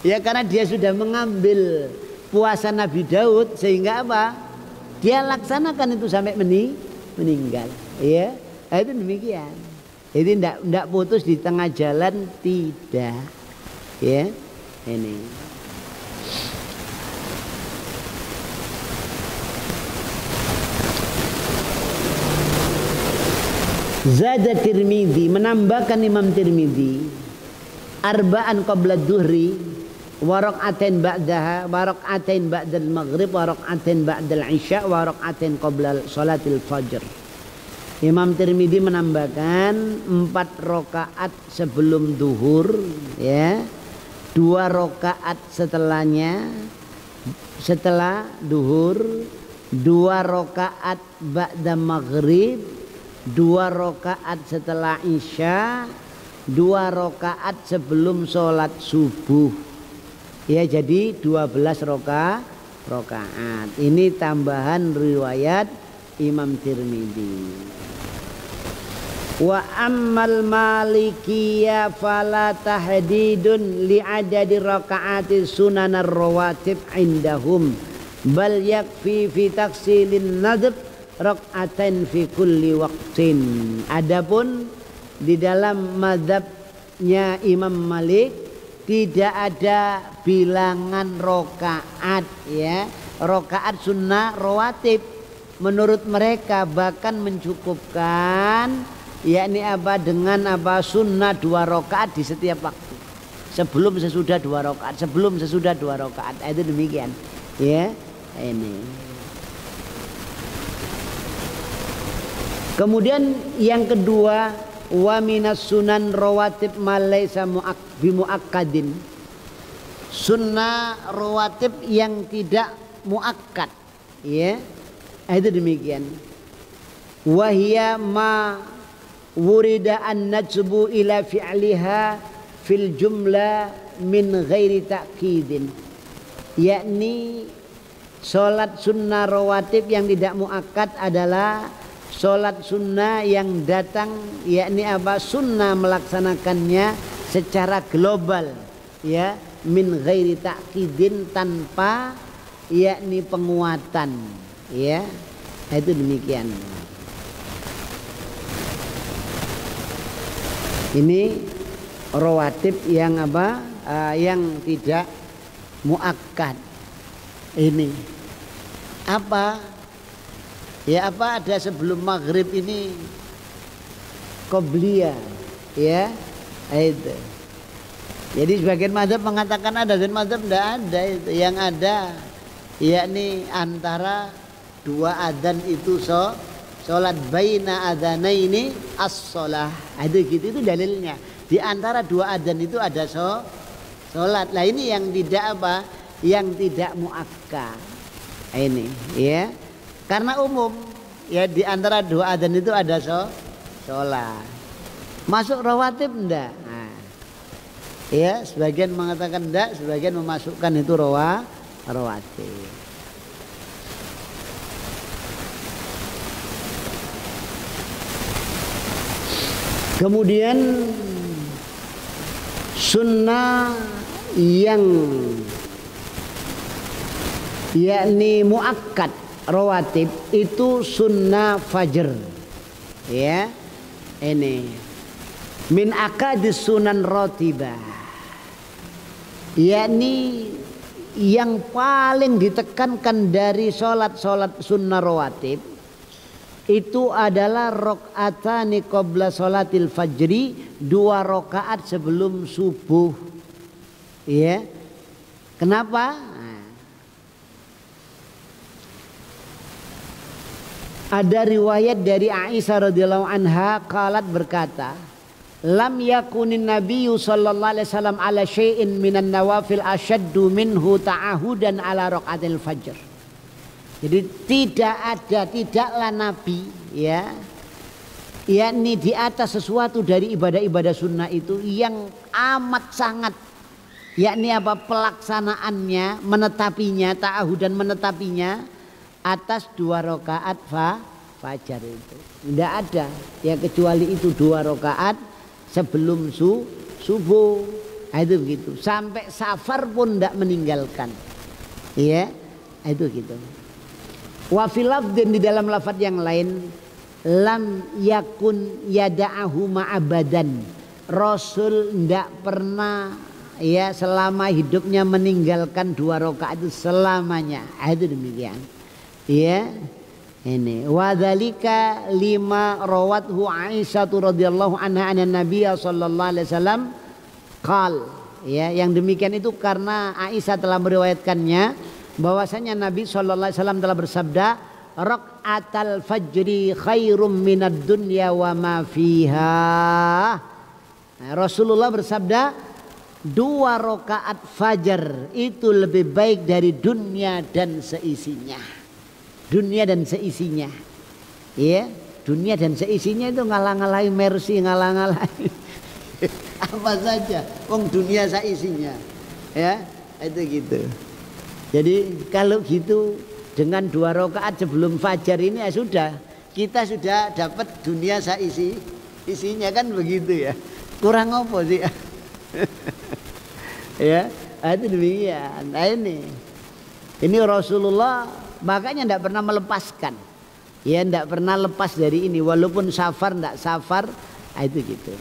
Ya, karena dia sudah mengambil puasa Nabi Daud sehingga apa? Dia laksanakan itu sampai meninggal. Ya, itu demikian. Jadi tidak putus di tengah jalan, tidak. Ya, ini. Zada Tirmidzi, menambahkan Imam Tirmidzi, arba'an qabla duhri wa rak'atain ba'daha wa rak'atain ba'dal maghrib wa rak'atain ba'dal isya wa rak'atain qabla salatil fajr. Imam Tirmidzi menambahkan 4 rakaat sebelum duhur, ya, 2 rakaat setelahnya, setelah duhur, 2 rakaat ba'da maghrib, 2 rakaat setelah isya, 2 rakaat sebelum sholat subuh. Ya, jadi 12 rakaat. Ini tambahan riwayat Imam Tirmidzi. Wa ammal malikiyya fala tahdidun li adadi rakaati sunanar rawatib indahum bal yakfi fi taksilin nadb rakaatain fi kulli waqtin. Adapun di dalam mazhabnya Imam Malik tidak ada bilangan rakaat, ya, rakaat sunnah rawatib. Menurut mereka bahkan mencukupkan, yakni apa, dengan apa, sunnah 2 rakaat di setiap waktu, sebelum sesudah 2 rakaat, sebelum sesudah 2 rakaat. Itu demikian, ya. Ini kemudian yang kedua, wa minas sunan rawatib ma laisa bimuakkadin, sunnah rawatib yang tidak muakkad, ya. Itu demikian. Wahia ma wurida an-najbu ila fi'liha fil jumlah min ghairi ta'kidin, yakni sholat sunnah rawatib yang tidak muakkad adalah sholat sunnah yang datang, yakni apa, sunnah melaksanakannya secara global, ya, min ghairi ta'kidin, tanpa yakni penguatan, ya. Itu demikian. Ini rawatib yang apa, yang tidak muakkad. Ini apa, ya, apa, ada sebelum maghrib ini qobliyah, ya. Itu jadi sebagian mazhab mengatakan ada, dan mazhab tidak ada. Itu yang ada yakni antara 2 adzan itu sholat baina adzanaini as-shalah. Itu gitu, itu dalilnya. Di antara 2 adzan itu ada sholat. Lah ini yang tidak apa, yang tidak muakkad. Ini, ya. Karena umum, ya, di antara 2 adzan itu ada sholat. Masuk rawatib enggak? Nah, ya, sebagian mengatakan enggak, sebagian memasukkan itu rawatib. Kemudian sunnah yang yakni muakkad rawatib itu sunnah fajr, ya. Ini min akadis sunan ratibah, yakni yang paling ditekankan dari sholat-sholat sunnah rawatib itu adalah rakaatani qabla sholatil fajri, 2 rakaat sebelum subuh, ya. Kenapa? Ada riwayat dari Aisyah radhiyallahu anha, qalat, berkata, lam yakunin nabiyyu sallallahu alaihi wasallam ala syai'in minan nawafil asyaddu minhu ta'ahudan ala rakaatil fajr. Jadi tidaklah Nabi, ya, yakni di atas sesuatu dari ibadah-ibadah sunnah itu yang amat sangat, yakni apa, pelaksanaannya, menetapinya, ta'ahudan, menetapinya atas 2 rakaat fajar itu. Tidak ada ya kecuali itu 2 rakaat sebelum subuh. Itu begitu. Sampai safar pun tidak meninggalkan. Iya, itu gitu. Wa fil lafdin, di dalam lafaz yang lain, lam yakun yada'ahu ma'abadan. Rasul tidak pernah, ya, selama hidupnya meninggalkan 2 rakaat itu selamanya. Itu demikian. Ya, ini wadzalika lima rawathu Aisyah radhiyallahu anha anan Nabiy sallallahu alaihi wasallam qal, ya, yang demikian itu karena Aisyah telah meriwayatkannya bahwasanya Nabi sallallahu alaihi wasallam telah bersabda, raq'atal fajri khairum minad dunya wa ma fiha. Nah, Rasulullah bersabda 2 rakaat fajar itu lebih baik dari dunia dan seisinya. Dunia dan seisinya. Ya, dunia dan seisinya itu ngalah-ngalahi Mercy, ngalah-ngalahi apa saja. Wong dunia seisinya. Ya, itu gitu. Jadi kalau gitu dengan 2 rakaat sebelum fajar ini ya sudah, kita sudah dapat dunia isinya kan begitu ya. Kurang apa sih? Ya, itu demikian. Nah ini Rasulullah makanya tidak pernah melepaskan. Ya, tidak pernah lepas dari ini walaupun safar tidak safar. Nah, itu gitu.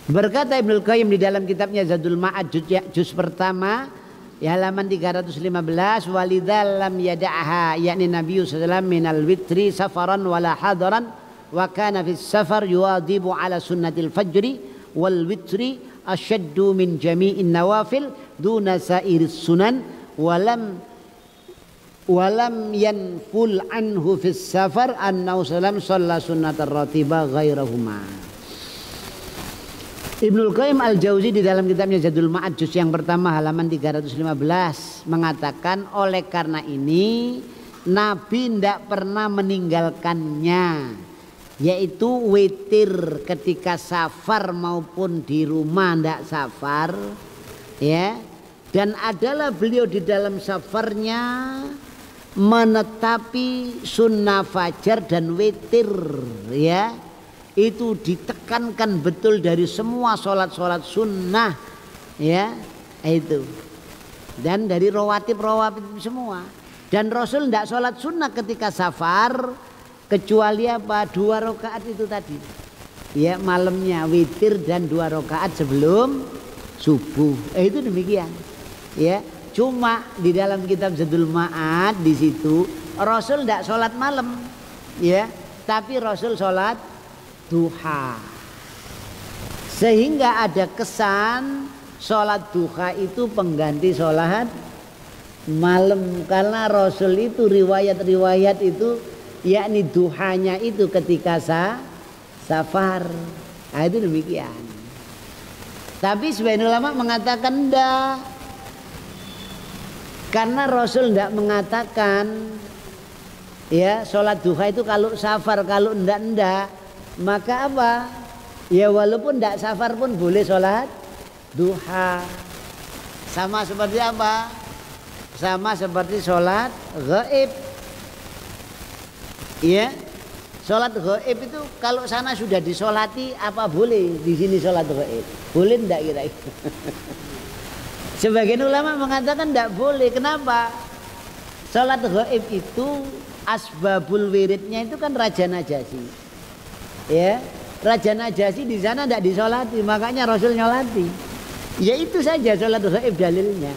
Berkata Ibnul Qayyim di dalam kitabnya Zadul Ma'ad juz pertama ya, halaman 315, walidza lam yada'ha yakni Nabi sallallahu alaihi wasallam minal witri safaran wala hadaran wa kana fis safar yuadibu ala sunnatil fajri wal witri asyaddu min jami'in nawafil duna sa'iris sunan walam yanful anhu fis safar annahu sallam shalla sunnatar ratiba ghairahuma. Ibnul Qayyim Al-Jauzi di dalam kitabnya Zadul Ma'ad juz yang pertama halaman 315 mengatakan oleh karena ini Nabi tidak pernah meninggalkannya, yaitu witir ketika safar maupun di rumah tidak safar ya, dan adalah beliau di dalam safarnya menetapi sunnah fajar dan witir ya. Itu ditekankan betul dari semua sholat-sholat sunnah ya itu, dan dari rawatib semua. Dan Rasul tidak sholat sunnah ketika safar kecuali apa? 2 rakaat itu tadi ya, malamnya witir dan 2 rakaat sebelum subuh. Itu demikian ya. Cuma di dalam kitab Zadul Ma'ad di situ Rasul tidak sholat malam ya, tapi Rasul sholat duha, sehingga ada kesan sholat duha itu pengganti sholat malam, karena Rasul itu riwayat-riwayat itu yakni duhanya itu ketika safar. Nah, itu demikian. Tapi sebagian ulama mengatakan enggak, karena Rasul enggak mengatakan ya sholat duha itu kalau safar, kalau enggak. Maka apa? Ya walaupun tidak safar pun boleh sholat duha. Sama seperti apa? Sama seperti sholat gaib. Ya, sholat gaib itu kalau sana sudah disolati apa boleh di sini sholat gaib? Boleh tidak kira-kira? Sebagian ulama mengatakan tidak boleh. Kenapa? Sholat gaib itu asbabul wiridnya itu kan Raja Najasyi. Ya, Raja Najasyi di sana tidak disolati, makanya Rasul nyolati. Ya itu saja sholat gaib dalilnya.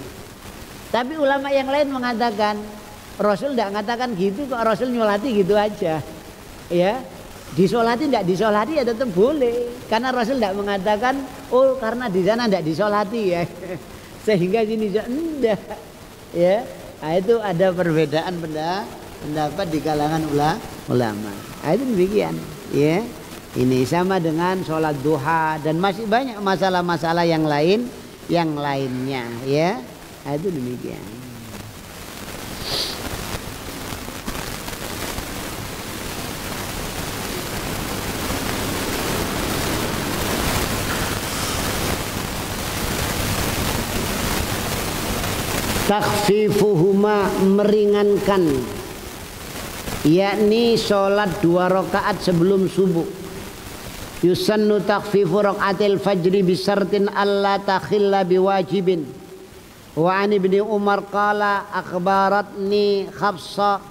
Tapi ulama yang lain mengatakan Rasul tidak mengatakan gitu kok, Rasul nyolati gitu aja. Ya, disolati tidak disolati ya tetap boleh, karena Rasul tidak mengatakan oh karena di sana tidak disolati ya, sehingga sini enggak. Ya, nah, itu ada perbedaan pendapat di kalangan ulama. Nah, itu demikian. Ya, ini sama dengan sholat duha dan masih banyak masalah-masalah yang lainnya ya. Nah, itu demikian. Takhfifuhuma meringankan, yakni sholat 2 rakaat sebelum subuh. Yusannu takhfifu rakaatil fajri bisartin alla takhilla biwajibin. Wa an ibni Umar qala akhbaratni Hafsah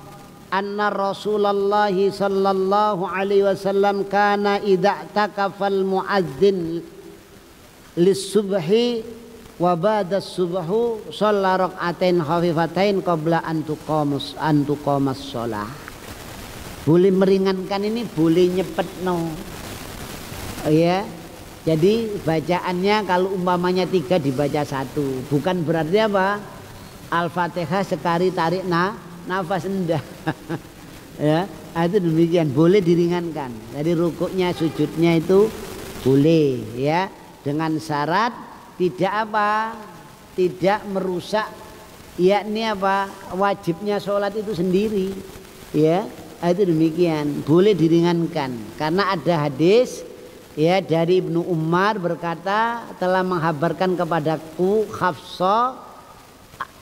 anna Rasulullah sallallahu alaihi wasallam kana idza takafal muadzin lis-subhi wa ba'da as-subhu shalla rakaatain khafifatain qabla an tuqamas shalah. Boleh meringankan ini, boleh nyepetno. Ya, jadi bacaannya kalau umpamanya 3 dibaca 1, bukan berarti apa Al-Fatihah sekali tarik nafas, enggak. Ya, itu demikian, boleh diringankan. Dari rukuknya, sujudnya itu boleh ya, dengan syarat tidak apa? Tidak merusak, yakni apa? Wajibnya sholat itu sendiri. Ya, itu demikian, boleh diringankan karena ada hadis ya dari Ibnu Umar berkata telah menghabarkan kepadaku Hafsah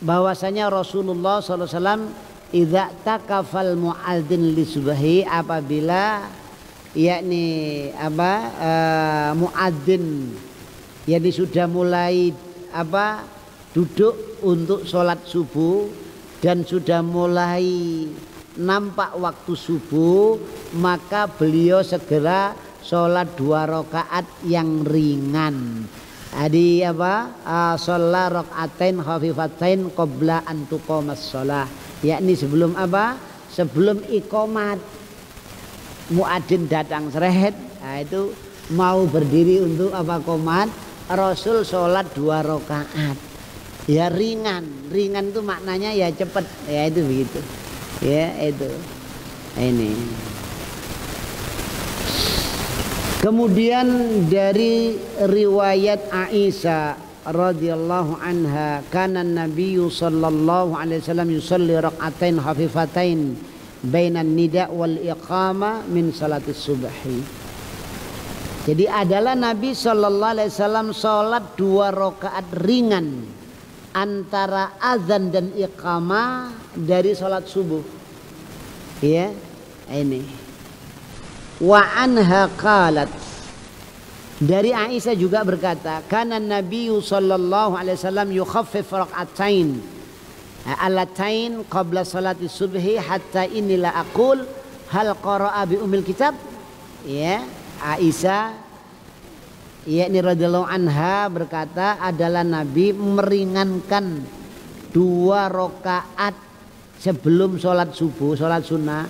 bahwasanya Rasulullah SAW idza takafal muadzin li subhi, apabila yakni apa muadzin yakni sudah mulai apa duduk untuk sholat subuh dan sudah mulai nampak waktu subuh, maka beliau segera sholat 2 rakaat yang ringan. Adi apa? Sholat rakaatain khafifatain qabla an tuqamas sholah. Yakni sebelum apa? Sebelum iqamat. Muadzin datang seret, nah itu mau berdiri untuk apa qomat, Rasul sholat 2 rakaat. Ya ringan, ringan itu maknanya ya cepat, ya itu begitu. Ya itu ini. Kemudian dari riwayat Aisyah radhiyallahu anha, kana Nabi sallallahu alaihi wasallam yusalli rak'atain khafifatain bainan nida wal iqama min salatis subhi. Jadi adalah Nabi sallallahu alaihi wasallam salat 2 rakaat ringan antara azan dan iqamah dari salat subuh. Ya, ini. Wa anha qalat, dari Aisyah juga berkata, kana Nabi sallallahu alaihi wasallam yukhaffif rak'atain alatain qabla salati subhi hatta inilah aqul hal qara'a bi umil kitab. Ya, Aisyah yakni radhiyallahu anha berkata adalah Nabi meringankan 2 rakaat sebelum sholat subuh, sholat sunnah,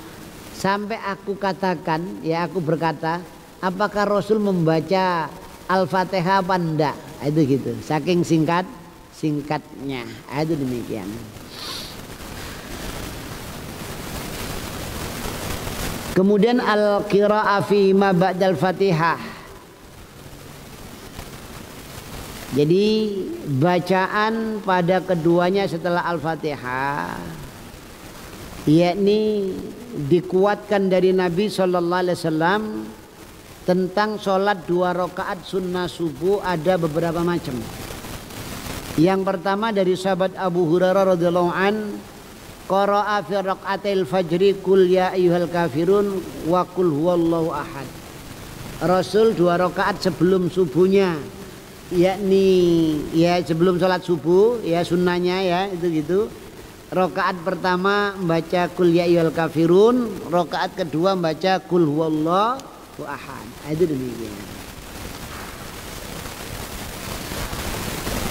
sampai aku katakan, ya aku berkata, apakah Rasul membaca Al-Fatihah apa enggak? Itu gitu, saking singkatnya. Itu demikian. Kemudian al-qira'ah fi ma ba'dal Fatihah. Jadi bacaan pada keduanya setelah Al-Fatihah yakni dikuatkan dari Nabi sallallahu alaihi wasallam tentang sholat 2 rakaat sunnah subuh ada beberapa macam. Yang pertama dari sahabat Abu Hurairah radhiyallahu an, qara'a fi raka'atil fajri qul ya ayyuhal kafirun wa qul huwallahu ahad. Rasul 2 rakaat sebelum subuhnya, yakni ya sebelum sholat subuh ya sunnahnya ya itu gitu. Rakaat pertama membaca qul ya ayyuhal kafirun, rakaat kedua membaca qul huwallahu ahad. Itu demikian.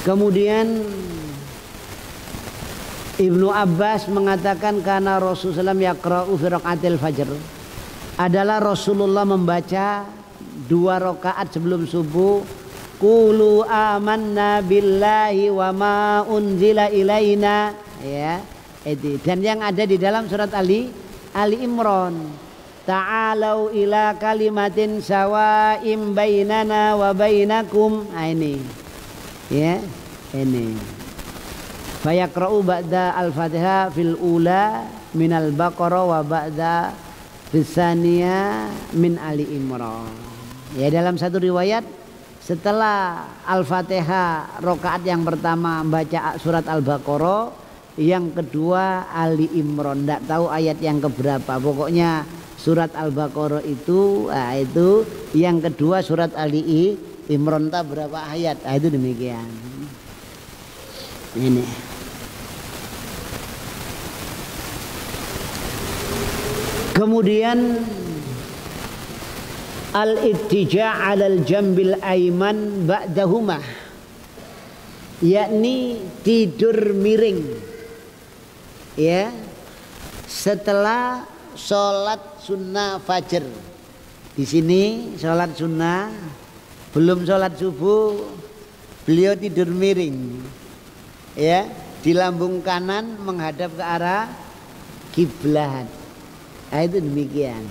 Kemudian Ibnu Abbas mengatakan karena Rasulullah yaqra'u fi rakaatil fajr, adalah Rasulullah membaca 2 rakaat sebelum subuh, qulu amanna billahi wa ma unzila ilaina, ya itu. Dan yang ada di dalam surat Ali Imran, ta'alau ila kalimatin sawa'im bainana wa bainakum. Nah, ini ya ini fayaqra'u ba'da al-Fatihah fil ula min al-Baqarah wa ba'da fisaniya min Ali Imran. Ya dalam satu riwayat setelah Al-Fatihah rakaat yang pertama membaca surat Al-Baqarah, yang kedua Ali Imran. Tidak tahu ayat yang keberapa, pokoknya surat Al-Baqarah itu, itu yang kedua surat Ali Imran tak berapa ayat, itu demikian. Ini kemudian al-ittija' 'alal jambil aiman ba'dahuma, yakni tidur miring ya setelah sholat sunnah fajar. Di sini sholat sunnah belum sholat subuh, beliau tidur miring ya di lambung kanan menghadap ke arah kiblat. Itu demikian.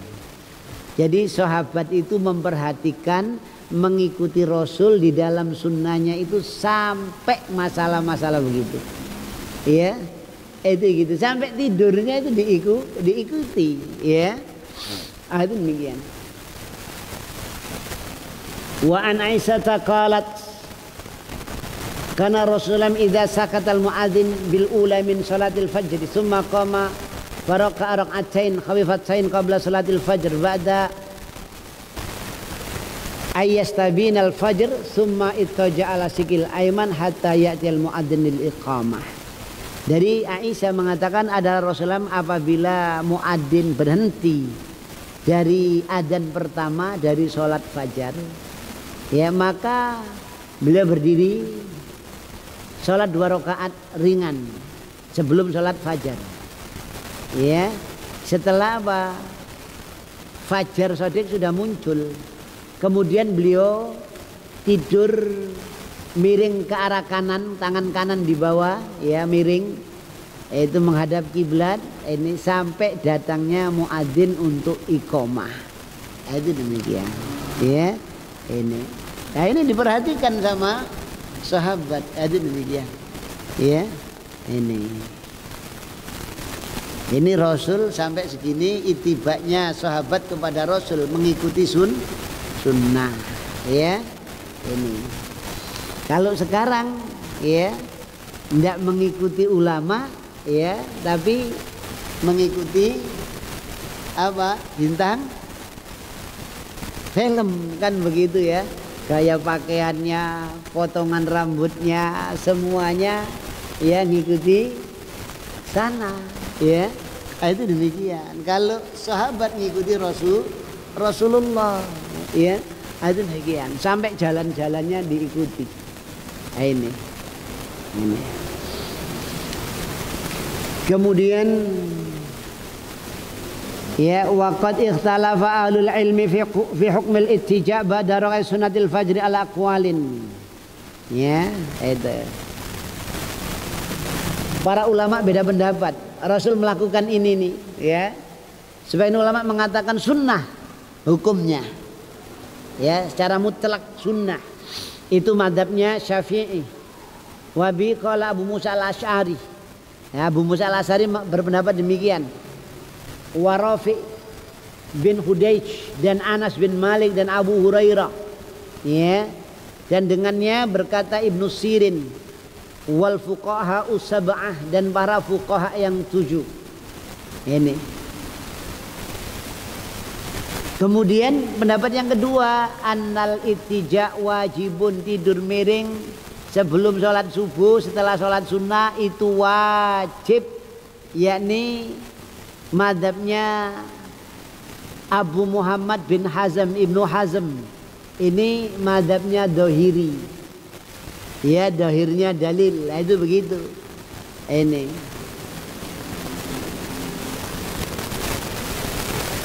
Jadi sahabat itu memperhatikan, mengikuti Rasul di dalam sunnahnya itu sampai masalah-masalah begitu. Ya, itu gitu. Sampai tidurnya itu diikuti. Ya, itu demikian. Wa an Aisyah qalat kana Rasulullah idza sakata al-muadzin bil ula min salatil fajr thumma qama faraka rak'atain khafifatain qabla salatil fajr ba'da ayyastabina al-fajr thumma ittaja ala sikil ayman hatta ya'ti al-muadzin lil iqamah. Dari Aisyah mengatakan ada Rasulullah apabila muadzin berhenti dari adzan pertama dari salat fajar, ya maka beliau berdiri salat 2 rakaat ringan sebelum salat fajar. Ya, setelah apa? Fajar shadiq sudah muncul. Kemudian beliau tidur miring ke arah kanan, tangan kanan di bawah, ya miring, itu menghadap kiblat. Ini sampai datangnya muadzin untuk iqomah. Itu demikian. Ya, ini. Nah ini diperhatikan sama sahabat. Itu demikian. Ya, ini. Ini Rasul sampai segini itibaknya sahabat kepada Rasul mengikuti sunnah. Ya, ini. Kalau sekarang ya tidak mengikuti ulama ya, tapi mengikuti apa? Bintang film kan begitu ya. Gaya pakaiannya, potongan rambutnya, semuanya ya ngikuti sana ya. Itu demikian. Kalau sahabat ngikuti Rasulullah ya, itu demikian. Sampai jalan-jalannya diikuti. Ini. Kemudian ya waqad ikhtalafa ahlul ilmi fi hukm al-ittija' ba'da rakaat sunnatil fajr ala aqwalin. Ya, itu. Para ulama beda pendapat. Rasul melakukan ini nih, ya. Sebagian ulama mengatakan sunnah hukumnya. Ya, secara mutlak sunnah. Itu mazhabnya Syafi'i. Wa bi qala Abu Musa al-Asy'ari. Ya, Abu Musa al-Asy'ari berpendapat demikian. Wa Rafi bin Hudayj dan Anas bin Malik dan Abu Hurairah. Ya. Dan dengannya berkata Ibnu Sirin wal fuqaha usab'ah dan para fuqaha yang 7. Ini. Kemudian pendapat yang kedua, annal ittija' wajibun, tidur miring sebelum sholat subuh, setelah sholat sunnah itu wajib, yakni madhabnya Abu Muhammad bin Hazm, Ibnu Hazm. Ini madhabnya Dohiri. Ya, dohirnya dalil, itu begitu. Ini.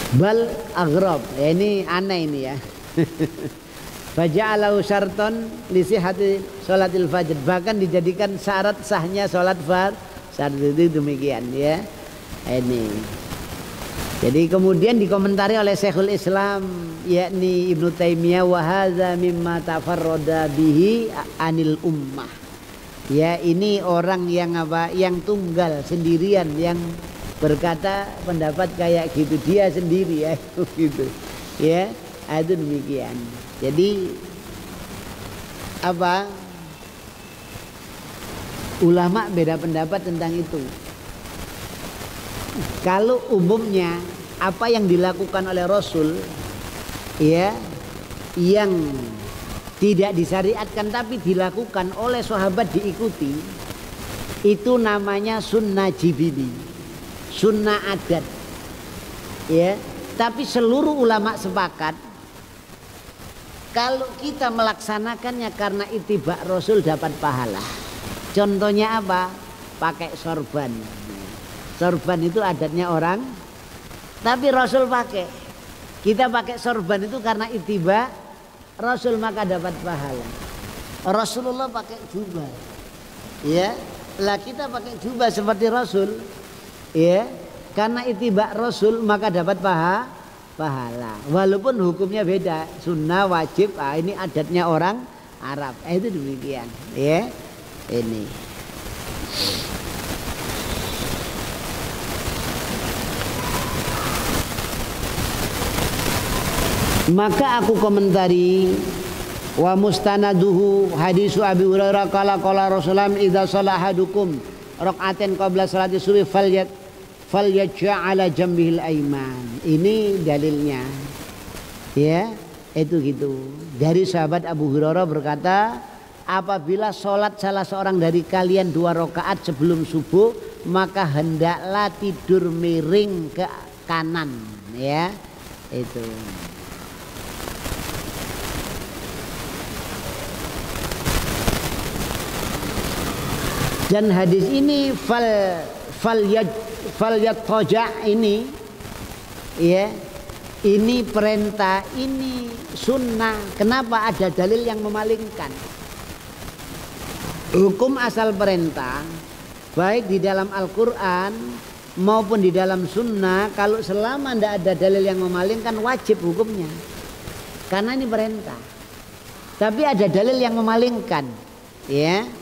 Bal aghrab, ya, ini aneh ini ya. Faja'alahu syarton li sihhati sholatil fajr, bahkan dijadikan syarat sahnya sholat fajr. Syarat itu demikian ya. Ini. Jadi kemudian dikomentari oleh Syekhul Islam yakni Ibnu Taimiyah, wa hadza mimma tafarrada bihi anil ummah. Ya, ini orang yang apa? Yang tunggal sendirian, yang berkata pendapat kayak gitu dia sendiri ya, gitu. Ya, itu demikian. Jadi apa? Ulama beda pendapat tentang itu. Kalau umumnya apa yang dilakukan oleh Rasul ya, yang tidak disyariatkan tapi dilakukan oleh sahabat diikuti, itu namanya sunnah jibili, sunnah adat ya. Tapi seluruh ulama sepakat kalau kita melaksanakannya karena ittiba' Rasul dapat pahala. Contohnya apa? Pakai sorban. Sorban itu adatnya orang, tapi Rasul pakai. Kita pakai sorban itu karena ittiba' Rasul, maka dapat pahala. Rasulullah pakai jubah, ya. Lah kita pakai jubah seperti Rasul, ya. Karena ittiba Rasul maka dapat pahala. Walaupun hukumnya beda, sunnah wajib, ini adatnya orang Arab. Itu demikian, ya. Ini. Maka aku komentari wa mustanaduhu hadisu Abi Hurairah qala Rasulullah idza salahadukum rakaatin qabla salati subhi falyaj'ala jambihil aiman. Ini dalilnya. Ya, itu gitu. Dari sahabat Abu Hurairah berkata, apabila sholat salah seorang dari kalian 2 rakaat sebelum subuh, maka hendaklah tidur miring ke kanan, ya. Itu. Dan hadis ini fal yattaja ini, ya, ini perintah, ini sunnah. Kenapa? Ada dalil yang memalingkan. Hukum asal perintah baik di dalam Al-Quran maupun di dalam sunnah, kalau selama tidak ada dalil yang memalingkan wajib hukumnya, karena ini perintah. Tapi ada dalil yang memalingkan, ya.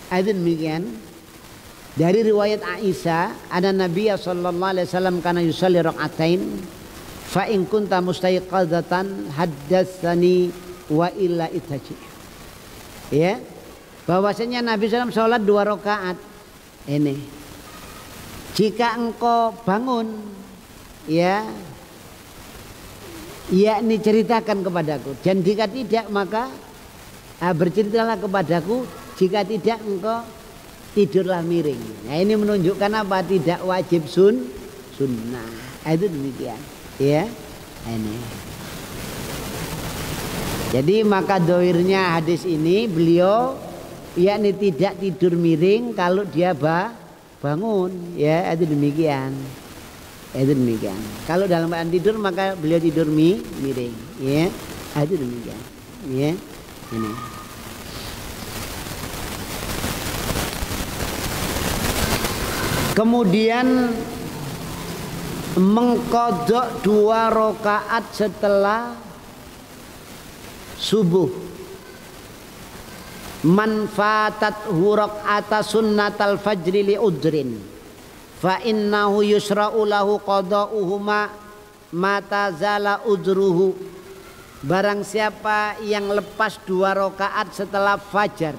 Itu demikian. Dari riwayat Aisyah, ada Nabi sallallahu alaihi wasallam kana yusalli rakaatain fa in kunta mustaiqadzatan haddatsani wa illa itaji. Ya. Bahwasanya Nabi SAW sholat 2 rakaat. Ini. Jika engkau bangun, ya, yakni ceritakan kepadaku. Dan jika tidak maka berceritalah kepadaku. Jika tidak engkau tidurlah miring. Nah, ini menunjukkan apa? Tidak wajib sunnah. Itu demikian. Ya. Ini. Jadi maka doirnya hadis ini beliau yakni tidak tidur miring kalau dia bangun. Ya, itu demikian. Itu demikian. Kalau dalam keadaan tidur maka beliau tidur miring. Ya. Itu demikian. Ya. Ini. Kemudian mengkodok 2 rakaat setelah subuh. Manfatat hurok atas sunnatal fajri li udrin. Fa innahu yusra'u lahu qada'uhuma mata zala udruhu. Barang siapa yang lepas 2 rakaat setelah fajar.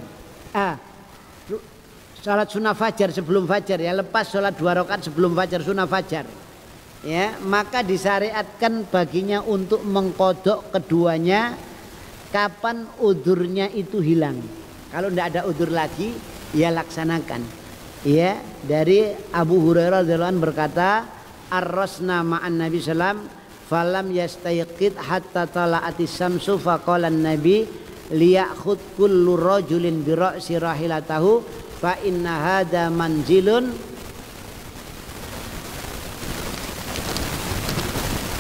Salat sunnah fajar sebelum fajar, ya, lepas salat 2 rakaat sebelum fajar sunnah fajar, ya, maka disyariatkan baginya untuk mengkodok keduanya kapan udurnya itu hilang. Kalau tidak ada udur lagi, ya laksanakan. Ya, dari Abu Hurairah radhiyallahu anhu berkata, arrasna ma'an Nabi sallam falam yastayqid hatta tala'atis samsu faqala an-nabi liyakhud kullu rajulin bi ra'si rahilatahu fa inna hadza manzilun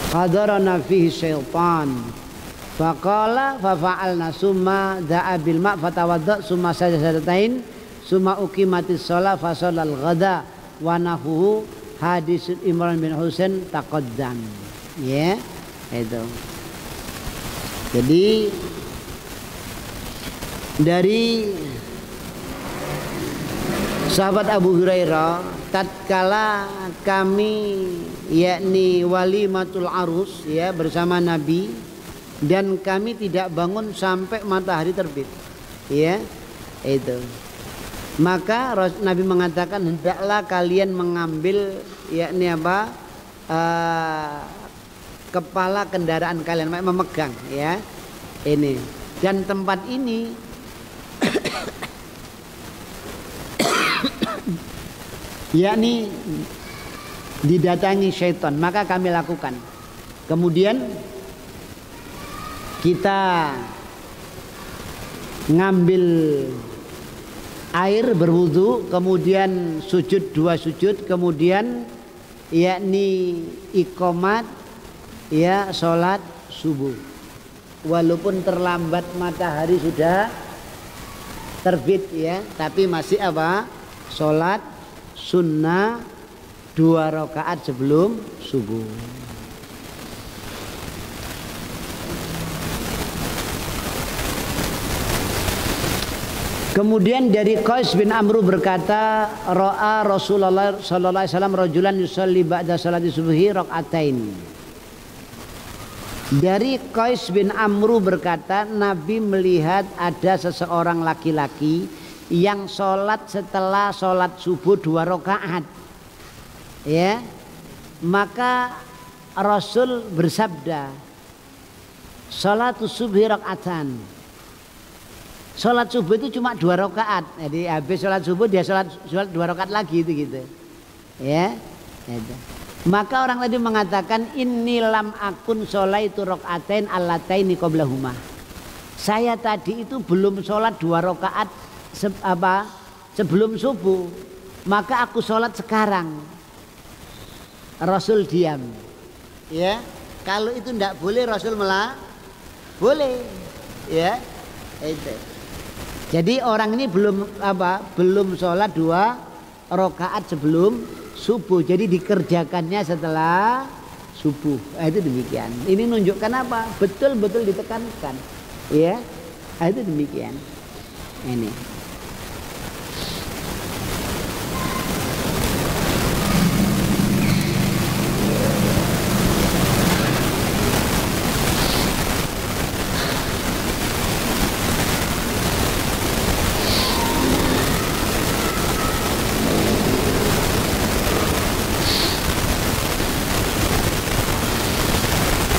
qadarana fihi syaitan faqala fa fa'alna summa da'a bil ma' fatawadda summa sajadatain summa uqimatis shalah fa shalal ghada wa nahuhu hadis Imran bin Husain taqaddam. Ya, itu. Jadi dari sahabat Abu Hurairah, tatkala kami yakni walimatul arus, ya, bersama Nabi, dan kami tidak bangun sampai matahari terbit, ya, itu. Maka Nabi mengatakan hendaklah kalian mengambil yakni apa, kepala kendaraan kalian, memegang, ya, ini. Dan tempat ini yakni didatangi syaitan, maka kami lakukan. Kemudian kita ngambil air berwudu, kemudian sujud 2 sujud, kemudian yakni iqamat, ya, sholat subuh. Walaupun terlambat matahari sudah terbit, ya, tapi masih apa? Sholat sunnah 2 rakaat sebelum subuh. Kemudian dari Qais bin Amru berkata, ra'a Rasulullah sallallahu alaihi wasallam rajulan yusalli ba'da salati subhi rakaatain. Dari Qais bin Amru berkata, Nabi melihat ada seseorang laki-laki yang sholat setelah sholat subuh 2 rakaat. Ya, maka Rasul bersabda, sholatus subhi rakaatan. Sholat subuh itu cuma 2 rakaat. Jadi habis sholat subuh dia sholat 2 rakaat lagi itu gitu. Ya. Gitu. Maka orang tadi mengatakan inni lam akun sholaitu rakaatain allataini qablahuma. Saya tadi itu belum sholat 2 rakaat sebelum subuh. Maka aku sholat sekarang. Rasul diam. Ya. Kalau itu tidak boleh Rasul malah boleh. Ya. Itu. Jadi orang ini belum sholat 2 rakaat sebelum subuh. Jadi dikerjakannya setelah subuh. Itu demikian. Ini menunjukkan apa? Betul-betul ditekankan. Ya, itu demikian. Ini.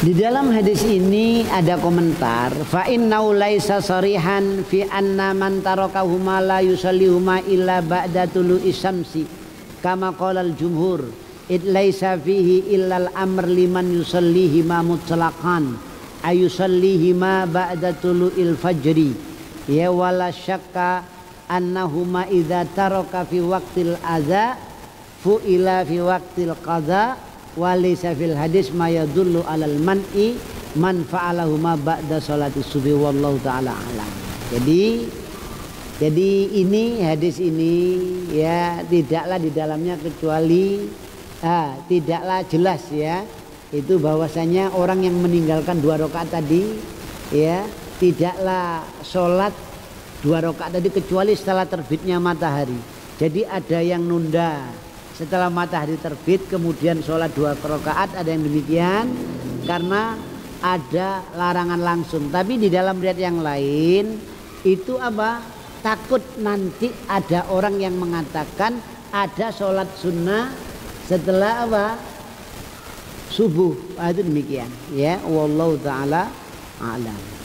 Di dalam hadis ini ada komentar, fa innahu laisa sarihan fi anna man tarakahuma la yusallihuma illa ba'da tulu'i syamsi kama qala al-jumhur id laisa fihi illa al-amr liman yusallihima mutlaqan ayusallihima ba'da tulu'il fajri ya wala syakka annahuma idza taraka fi waqtil adza fu'ila fi waqtil qadha walaysa fil hadis ma yadullu alal man'i man fa'alahuma ba'da sholati subhi wallahu taala alam. Jadi ini hadis ini ya tidaklah di dalamnya kecuali tidaklah jelas ya itu bahwasanya orang yang meninggalkan 2 rakaat tadi ya tidaklah sholat 2 rakaat tadi kecuali setelah terbitnya matahari. Jadi ada yang nunda setelah matahari terbit kemudian sholat 2 rakaat, ada yang demikian karena ada larangan langsung. Tapi di dalam riwayat yang lain itu takut nanti ada orang yang mengatakan ada sholat sunnah setelah subuh. Itu demikian ya, wallahu taala a'lam.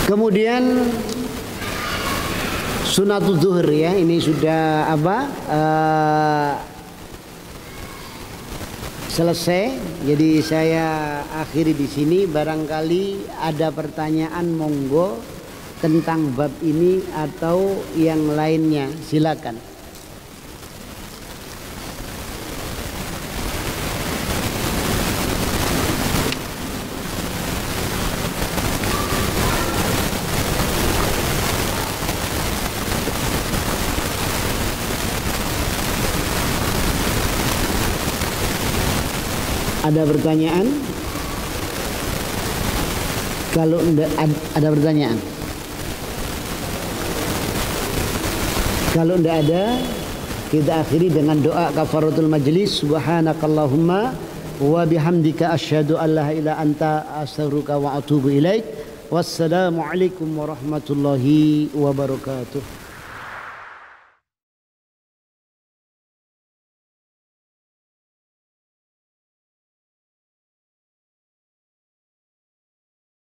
Kemudian sunatul zuhur ya, ini sudah selesai. Jadi saya akhiri di sini. Barangkali ada pertanyaan monggo tentang bab ini atau yang lainnya, silakan. Ada pertanyaan? Kalau ada pertanyaan, kalau tidak ada, kita akhiri dengan doa kafaratul majlis. Subhanakallahumma wa bihamdika asyhadu an la ilaha illa anta astaghfiruka wa atubu ilaik. Wassalamualaikum warahmatullahi wabarakatuh.